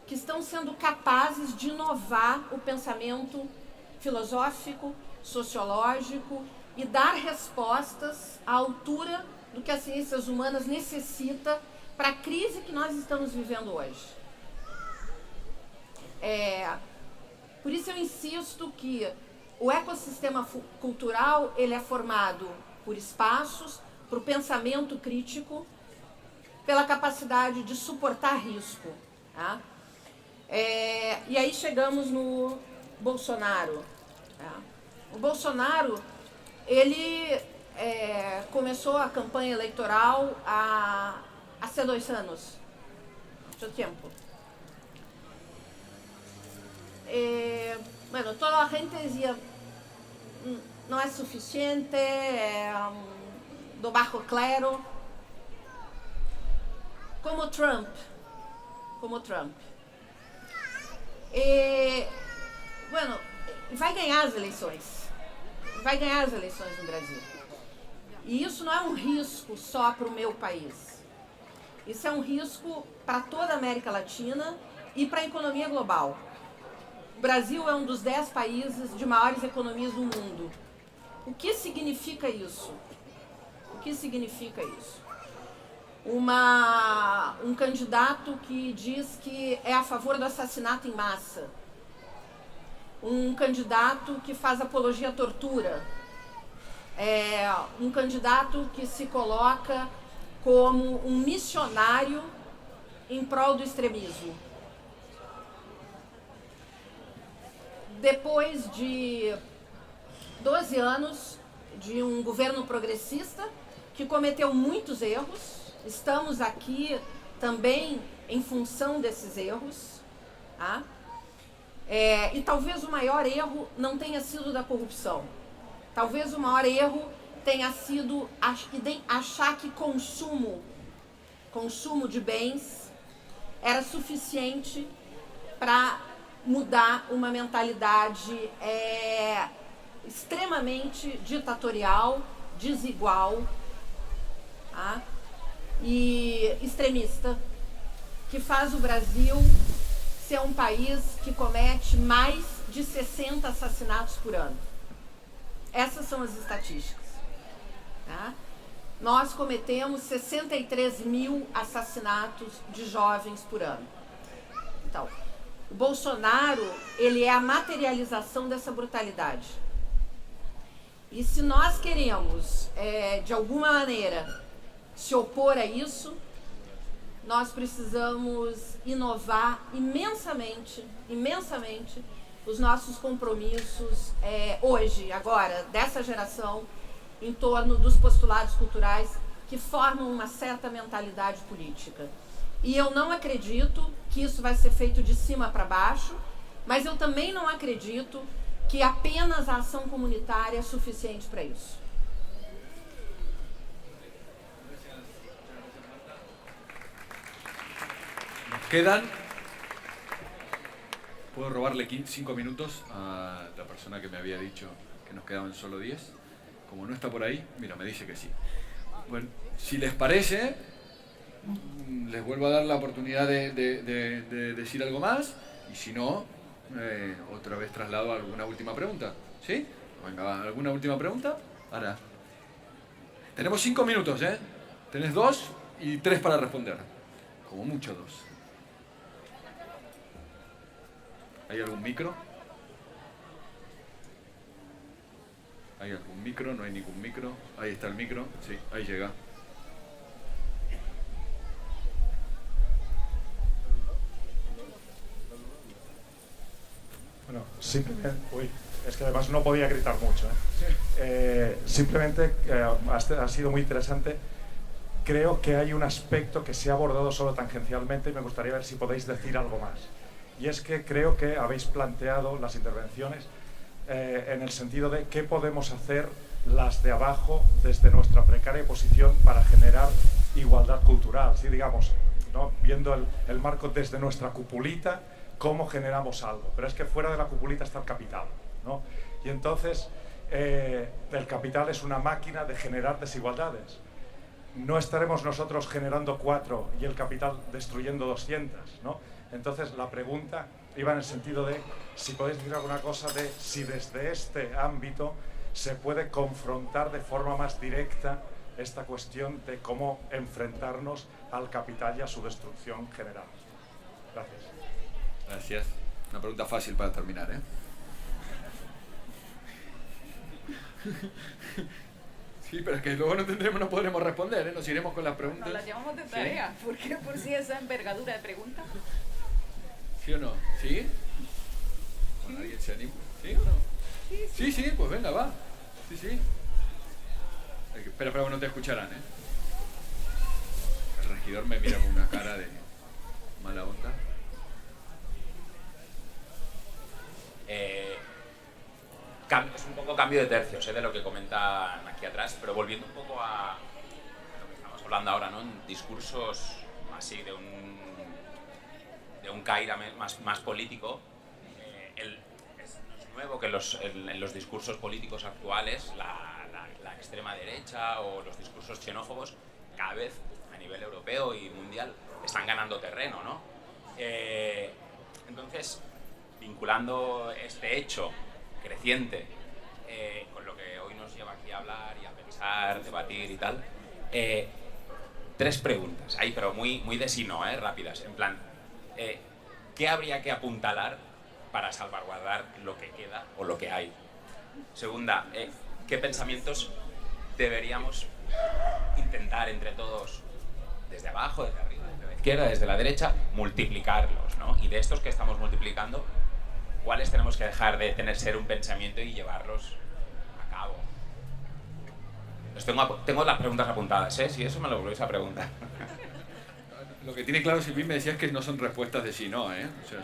que estão sendo capazes de inovar o pensamento filosófico, sociológico e dar respostas à altura do que as ciências humanas necessitam para a crise que nós estamos vivendo hoje? Por isso eu insisto que o ecossistema cultural ele é formado por espaços, por pensamento crítico, pela capacidade de suportar risco. Tá? E aí chegamos no Bolsonaro. Tá? O Bolsonaro, ele começou a campanha eleitoral hace 2 anos. Mucho tiempo. Bueno, toda a gente dizia não é suficiente, do bajo clero, como Trump. Bueno, vai ganhar as eleições. Vai ganhar as eleições no Brasil. E isso não é um risco só para o meu país. Isso é um risco para toda a América Latina e para a economia global. O Brasil é um dos 10 países de maiores economias do mundo. O que significa isso? O que significa isso? Um candidato que diz que é a favor do assassinato em massa. Um candidato que faz apologia à tortura. Um candidato que se coloca como um missionário em prol do extremismo. Depois de 12 anos de um governo progressista que cometeu muitos erros, estamos aqui também em função desses erros. Tá? E talvez o maior erro não tenha sido da corrupção. Talvez o maior erro tenha sido achar que consumo de bens era suficiente para mudar uma mentalidade extremamente ditatorial, desigual, tá? E extremista, que faz o Brasil ser um país que comete mais de 60 assassinatos por ano. Essas são as estatísticas. Tá? nós cometemos 63 mil assassinatos de jovens por ano. Então, o Bolsonaro, ele é a materialização dessa brutalidade. E se nós queremos, de alguma maneira, se opor a isso, nós precisamos inovar imensamente os nossos compromissos hoje, agora, dessa geração, em torno dos postulados culturais que formam uma certa mentalidade política. E eu não acredito que isso vai ser feito de cima para baixo, mas eu também não acredito que apenas a ação comunitária é suficiente para isso. Quedan. ¿Puedo robarle 5 minutos a la persona que me había dicho que nos quedaban solo 10? Como no está por ahí, mira, me dice que sí. Bueno, si les parece, les vuelvo a dar la oportunidad de decir algo más, y si no, otra vez traslado a alguna última pregunta. ¿Sí? Venga, va, ¿alguna última pregunta? Ahora. Tenemos 5 minutos, ¿eh? Tenés 2 y 3 para responder. Como mucho 2. ¿Hay algún micro? ¿Hay algún micro? No hay ningún micro. Ahí está el micro. Sí, ahí llega. Bueno, simplemente... Uy, es que además no podía gritar mucho. Simplemente ha sido muy interesante. Creo que hay un aspecto que se ha abordado solo tangencialmente y me gustaría ver si podéis decir algo más. Y es que creo que habéis planteado las intervenciones en el sentido de qué podemos hacer las de abajo desde nuestra precaria posición para generar igualdad cultural, ¿sí? Digamos, ¿no? Viendo el marco desde nuestra cupulita, cómo generamos algo. Pero es que fuera de la cupulita está el capital, ¿no? Y entonces el capital es una máquina de generar desigualdades. No estaremos nosotros generando 4 y el capital destruyendo 200, ¿no? Entonces la pregunta iba en el sentido de si podéis decir alguna cosa de si desde este ámbito se puede confrontar de forma más directa esta cuestión de cómo enfrentarnos al capital y a su destrucción general. Gracias. Gracias. Una pregunta fácil para terminar, ¿eh? Sí, pero es que luego no podremos responder, ¿eh? Nos iremos con las preguntas. Nos las llevamos de tarea. ¿Sí? ¿Por qué por si esa envergadura de pregunta? ¿Sí o no? ¿Sí? Bueno, ¿alguien se anima? ¿Sí o no? Sí, pues venga, va. Sí. Espera, que no te escucharán, ¿eh? El regidor me mira con una cara de mala onda. Es un poco cambio de tercios de lo que comentan aquí atrás, pero volviendo un poco a lo que estamos hablando ahora, ¿no? En discursos así de un caire más político, no es nuevo que en los discursos políticos actuales la extrema derecha o los discursos xenófobos cada vez a nivel europeo y mundial están ganando terreno, ¿no? Entonces, vinculando este hecho creciente con lo que hoy nos lleva aquí a hablar y a pensar, debatir y tal, 3 preguntas, ahí pero muy de sí no, rápidas, en plan, ¿qué habría que apuntalar para salvaguardar lo que queda o lo que hay? Segunda, ¿qué pensamientos deberíamos intentar entre todos, desde abajo, desde arriba, desde la izquierda, desde la derecha, multiplicarlos, ¿no? Y de estos que estamos multiplicando, ¿cuáles tenemos que dejar de ser un pensamiento y llevarlos a cabo? Tengo las preguntas apuntadas, ¿eh? Si eso me lo volvéis a preguntar. Lo que tiene claro Silvín me decía es que no son respuestas de sí no, ¿eh? O sea,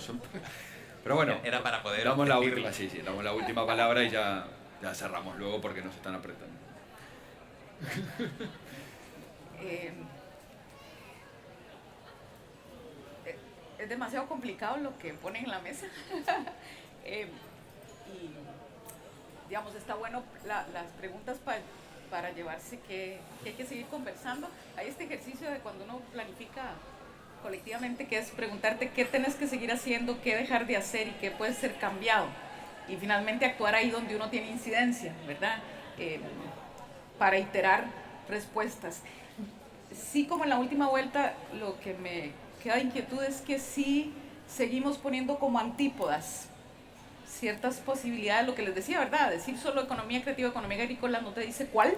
pero bueno, era para poder damos la última, damos la última palabra y ya cerramos luego porque nos están apretando. Es demasiado complicado lo que ponen en la mesa. Y digamos, está bueno las preguntas para llevarse que hay que seguir conversando. Hay este ejercicio de cuando uno planifica colectivamente, que es preguntarte qué tienes que seguir haciendo, qué dejar de hacer y qué puede ser cambiado. Y finalmente actuar ahí donde uno tiene incidencia, ¿verdad? Para iterar respuestas. Sí, como en la última vuelta, lo que me queda inquietud es que sí seguimos poniendo como antípodas ciertas posibilidades, lo que les decía, ¿verdad? Decir solo economía creativa, economía agrícola no te dice cuál,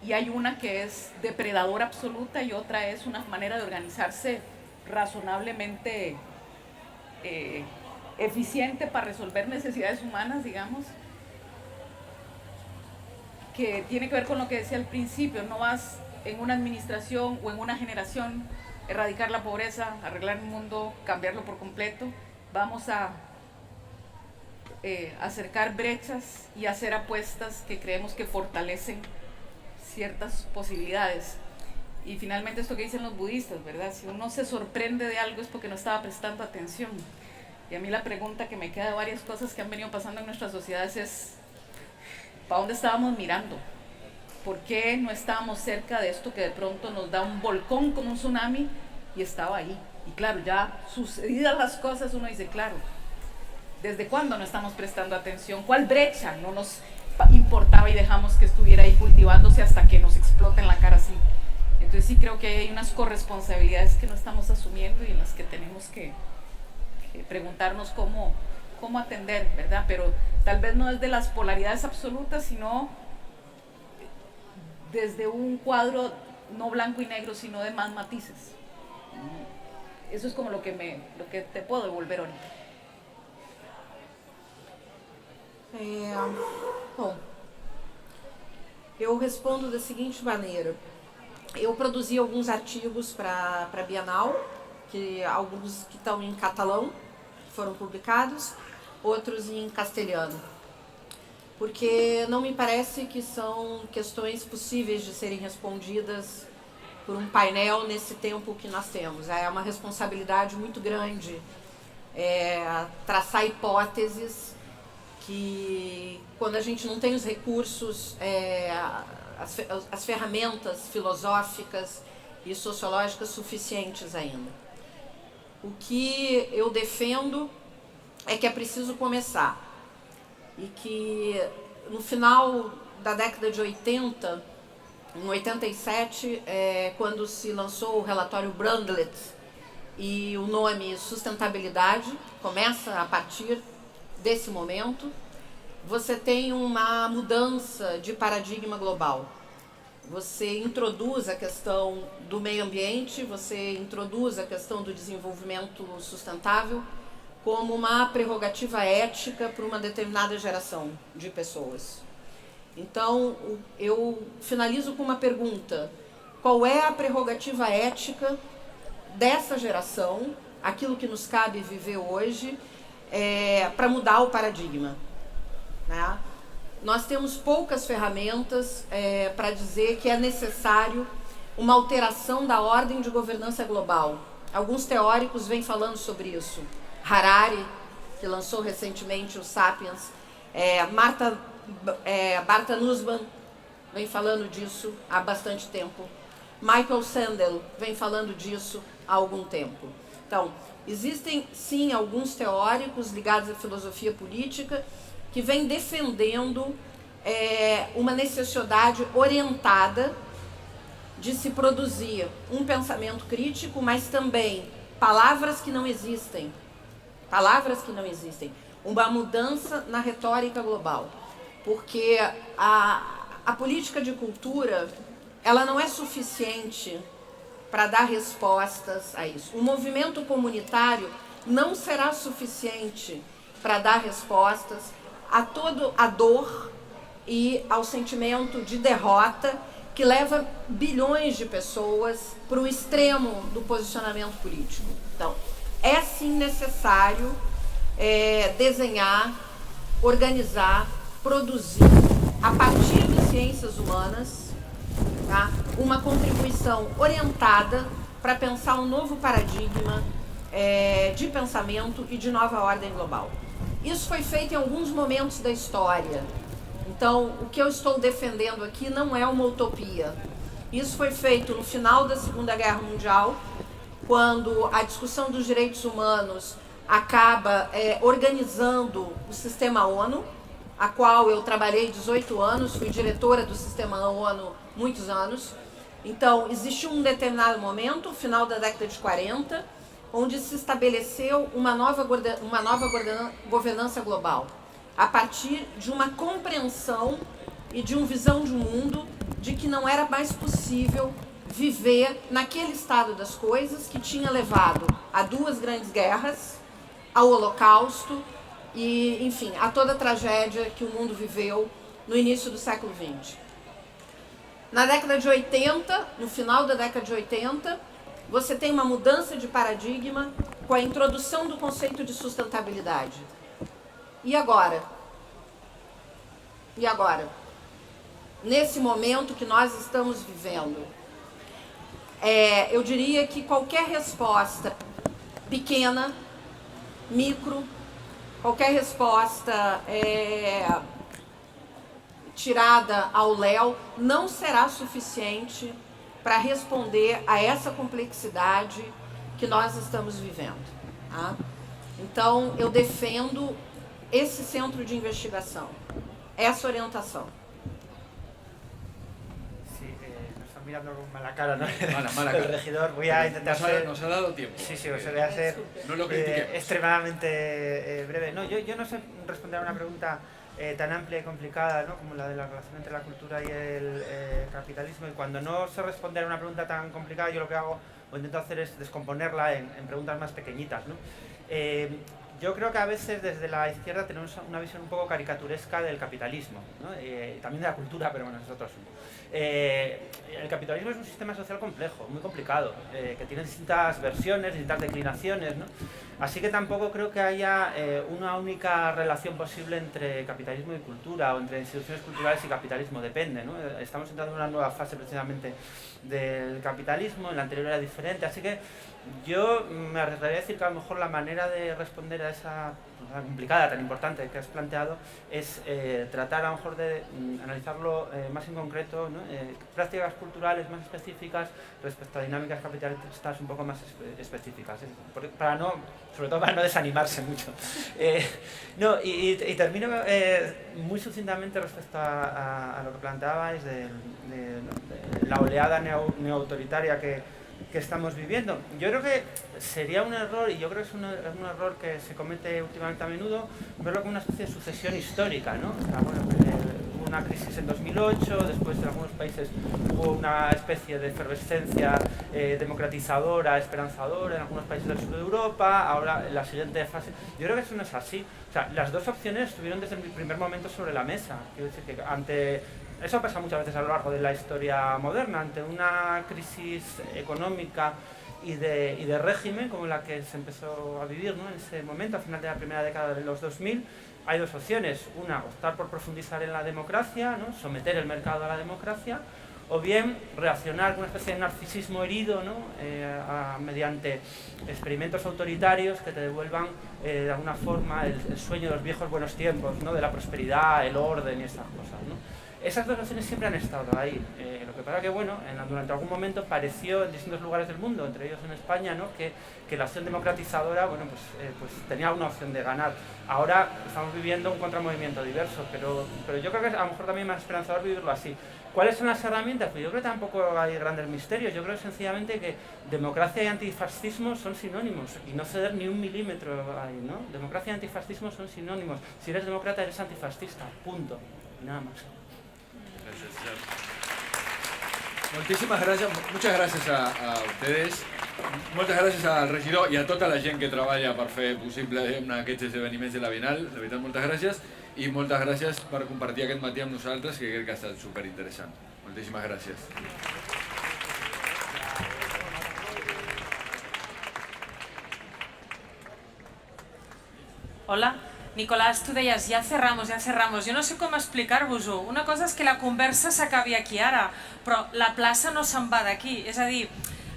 y hay una que es depredadora absoluta y otra es una manera de organizarse razonablemente eficiente para resolver necesidades humanas, digamos, que tiene que ver con lo que decía al principio. No vas en una administración o en una generación erradicar la pobreza, arreglar el mundo, cambiarlo por completo. Vamos a acercar brechas y hacer apuestas que creemos que fortalecen ciertas posibilidades. Y finalmente esto que dicen los budistas, ¿verdad? Si uno se sorprende de algo es porque no estaba prestando atención. Y a mí la pregunta que me queda de varias cosas que han venido pasando en nuestras sociedades es ¿para dónde estábamos mirando? ¿Por qué no estábamos cerca de esto que de pronto nos da un volcón como un tsunami y estaba ahí? Y claro, ya sucedidas las cosas uno dice, claro, ¿desde cuándo no estamos prestando atención? ¿Cuál brecha no nos importaba y dejamos que estuviera ahí cultivándose hasta que nos explota en la cara así? Entonces sí creo que hay unas corresponsabilidades que no estamos asumiendo y en las que tenemos que preguntarnos cómo atender, ¿verdad? Pero tal vez no desde las polaridades absolutas, sino desde un cuadro no blanco y negro, sino de más matices. Eso es como lo que te puedo devolver ahorita. Bom, eu respondo da seguinte maneira. Eu produzi alguns artigos para a Bienal, alguns que estão em catalão, que foram publicados, outros em castelhano. Porque não me parece que são questões possíveis de serem respondidas por um painel nesse tempo que nós temos. É uma responsabilidade muito grande traçar hipóteses que, quando a gente não tem os recursos, as ferramentas filosóficas e sociológicas suficientes ainda. O que eu defendo é que é preciso começar e que no final da década de 80, em 87, quando se lançou o relatório Brundtland e o nome Sustentabilidade, começa a partir desse momento, você tem uma mudança de paradigma global. Você introduz a questão do meio ambiente, você introduz a questão do desenvolvimento sustentável como uma prerrogativa ética para uma determinada geração de pessoas. Então, eu finalizo com uma pergunta. Qual é a prerrogativa ética dessa geração, aquilo que nos cabe viver hoje, para mudar o paradigma? Né? Nós temos poucas ferramentas para dizer que é necessário uma alteração da ordem de governança global. Alguns teóricos vêm falando sobre isso. Harari, que lançou recentemente o Sapiens, Martha Nussbaum vem falando disso há bastante tempo. Michael Sandel vem falando disso há algum tempo. Então, existem sim alguns teóricos ligados à filosofia política que vem defendendo uma necessidade orientada de se produzir um pensamento crítico, mas também palavras que não existem, uma mudança na retórica global, porque a política de cultura, ela não é suficiente para dar respostas a isso. O movimento comunitário não será suficiente para dar respostas a toda a dor e ao sentimento de derrota que leva bilhões de pessoas para o extremo do posicionamento político. Então, é sim necessário desenhar, organizar, produzir, a partir de ciências humanas, tá? Uma contribuição orientada para pensar um novo paradigma de pensamento e de nova ordem global. Isso foi feito em alguns momentos da história. Então, o que eu estou defendendo aqui não é uma utopia. Isso foi feito no final da Segunda Guerra Mundial, quando a discussão dos direitos humanos acaba organizando o sistema ONU. a qual eu trabalhei 18 anos, fui diretora do Sistema ONU muitos anos. Então, existiu um determinado momento, final da década de 40, onde se estabeleceu uma nova governança global, a partir de uma compreensão e de uma visão de mundo de que não era mais possível viver naquele estado das coisas que tinha levado a 2 grandes guerras, ao Holocausto e, enfim, a toda a tragédia que o mundo viveu no início do século XX. Na década de 80, no final da década de 80, você tem uma mudança de paradigma com a introdução do conceito de sustentabilidade. E agora? E agora? Nesse momento que nós estamos vivendo, eu diria que qualquer resposta pequena, micro, qualquer resposta tirada ao léu não será suficiente para responder a essa complexidade que nós estamos vivendo. Tá? Então, eu defendo esse centro de investigação, essa orientação. Mirando con mala cara, ¿no? Mala cara. El regidor, voy a intentar ser... Nos ha dado tiempo. Sí, os voy a ser no lo extremadamente breve. No, yo no sé responder a una pregunta tan amplia y complicada, ¿no?, como la de la relación entre la cultura y el capitalismo, y cuando no sé responder a una pregunta tan complicada, yo lo que hago o intento hacer es descomponerla en preguntas más pequeñitas, ¿no? Yo creo que a veces desde la izquierda tenemos una visión un poco caricaturesca del capitalismo, ¿no? También de la cultura, pero bueno, es otro asunto. El capitalismo es un sistema social complejo, muy complicado, que tiene distintas versiones, distintas declinaciones, ¿no? Así que tampoco creo que haya una única relación posible entre capitalismo y cultura, o entre instituciones culturales y capitalismo, depende, ¿no? Estamos entrando en una nueva fase precisamente del capitalismo, en la anterior era diferente, así que yo me arriesgaría a decir que a lo mejor la manera de responder a esa tan complicada, tan importante que has planteado es tratar a lo mejor de analizarlo más en concreto, ¿no? Prácticas culturales más específicas respecto a dinámicas capitalistas un poco más específicas, para no, sobre todo para no desanimarse mucho. Y termino muy sucintamente respecto a lo que planteabais de la oleada neo-autoritaria que estamos viviendo. Yo creo que sería un error, y yo creo que es un error que se comete últimamente a menudo, verlo como una especie de sucesión histórica, ¿no? O sea, bueno, hubo una crisis en 2008, después en algunos países hubo una especie de efervescencia democratizadora, esperanzadora en algunos países del sur de Europa, ahora en la siguiente fase. Yo creo que eso no es así. O sea, las dos opciones estuvieron desde el primer momento sobre la mesa. Quiero decir que ante... Eso pasa muchas veces a lo largo de la historia moderna, ante una crisis económica y de régimen como la que se empezó a vivir, ¿no?, en ese momento, al final de la primera década de los 2000, hay dos opciones. Una, optar por profundizar en la democracia, ¿no?, someter el mercado a la democracia, o bien reaccionar con una especie de narcisismo herido, ¿no?, mediante experimentos autoritarios que te devuelvan de alguna forma el sueño de los viejos buenos tiempos, ¿no?, de la prosperidad, el orden y esas cosas, ¿no? Esas dos opciones siempre han estado ahí. Lo que pasa que, bueno, durante algún momento pareció en distintos lugares del mundo, entre ellos en España, ¿no?, que la opción democratizadora, bueno, pues tenía una opción de ganar. Ahora estamos viviendo un contramovimiento diverso, pero yo creo que a lo mejor también es más esperanzador vivirlo así. ¿Cuáles son las herramientas? Pues yo creo que tampoco hay grandes misterios. Yo creo sencillamente que democracia y antifascismo son sinónimos, y no ceder ni un milímetro ahí, ¿no? Democracia y antifascismo son sinónimos. Si eres demócrata, eres antifascista, punto. Y nada más. Moltíssimes gràcies, muchas gracias a ustedes, moltes gràcies al regidor i a tota la gent que treballa per fer possible aquests esdeveniments de la Bienal. De veritat, moltes gràcies, i moltes gràcies per compartir aquest matí amb nosaltres, que crec que ha estat superinteressant. Moltíssimes gràcies. Hola. Nicolás, tu deies, ja cerramos. Jo no sé com explicar-vos-ho. Una cosa és que la conversa s'acabi aquí ara, però la plaça no se'n va d'aquí. És a dir,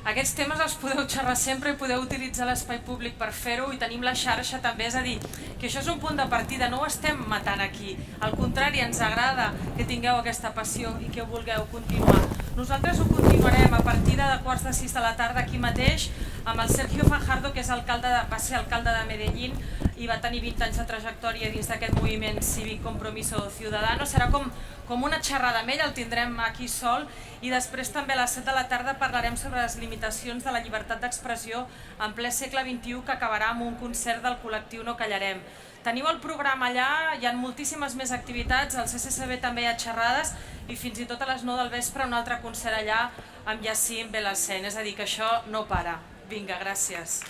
aquests temes els podeu xerrar sempre i podeu utilitzar l'espai públic per fer-ho, i tenim la xarxa també. És a dir, que això és un punt de partida, no ho estem matant aquí. Al contrari, ens agrada que tingueu aquesta passió i que ho vulgueu continuar. Nosaltres ho continuarem a partir de 5:15 de la tarda aquí mateix amb el Sergio Fajardo, que va ser alcalde de Medellín i va tenir 20 anys de trajectòria dins d'aquest moviment cívic Compromiso Ciudadano. Serà com una xerrada amb ell, el tindrem aquí sol, i després també a les 7 de la tarda parlarem sobre les limitacions de la llibertat d'expressió en ple segle XXI, que acabarà amb un concert del col·lectiu No Callarem. Teniu el programa allà, hi ha moltíssimes més activitats, al CCCB també hi ha xerrades i fins i tot a les 9 del vespre un altre concert allà amb Yacine Belhacén, és a dir, que això no para. Vinga, gràcies.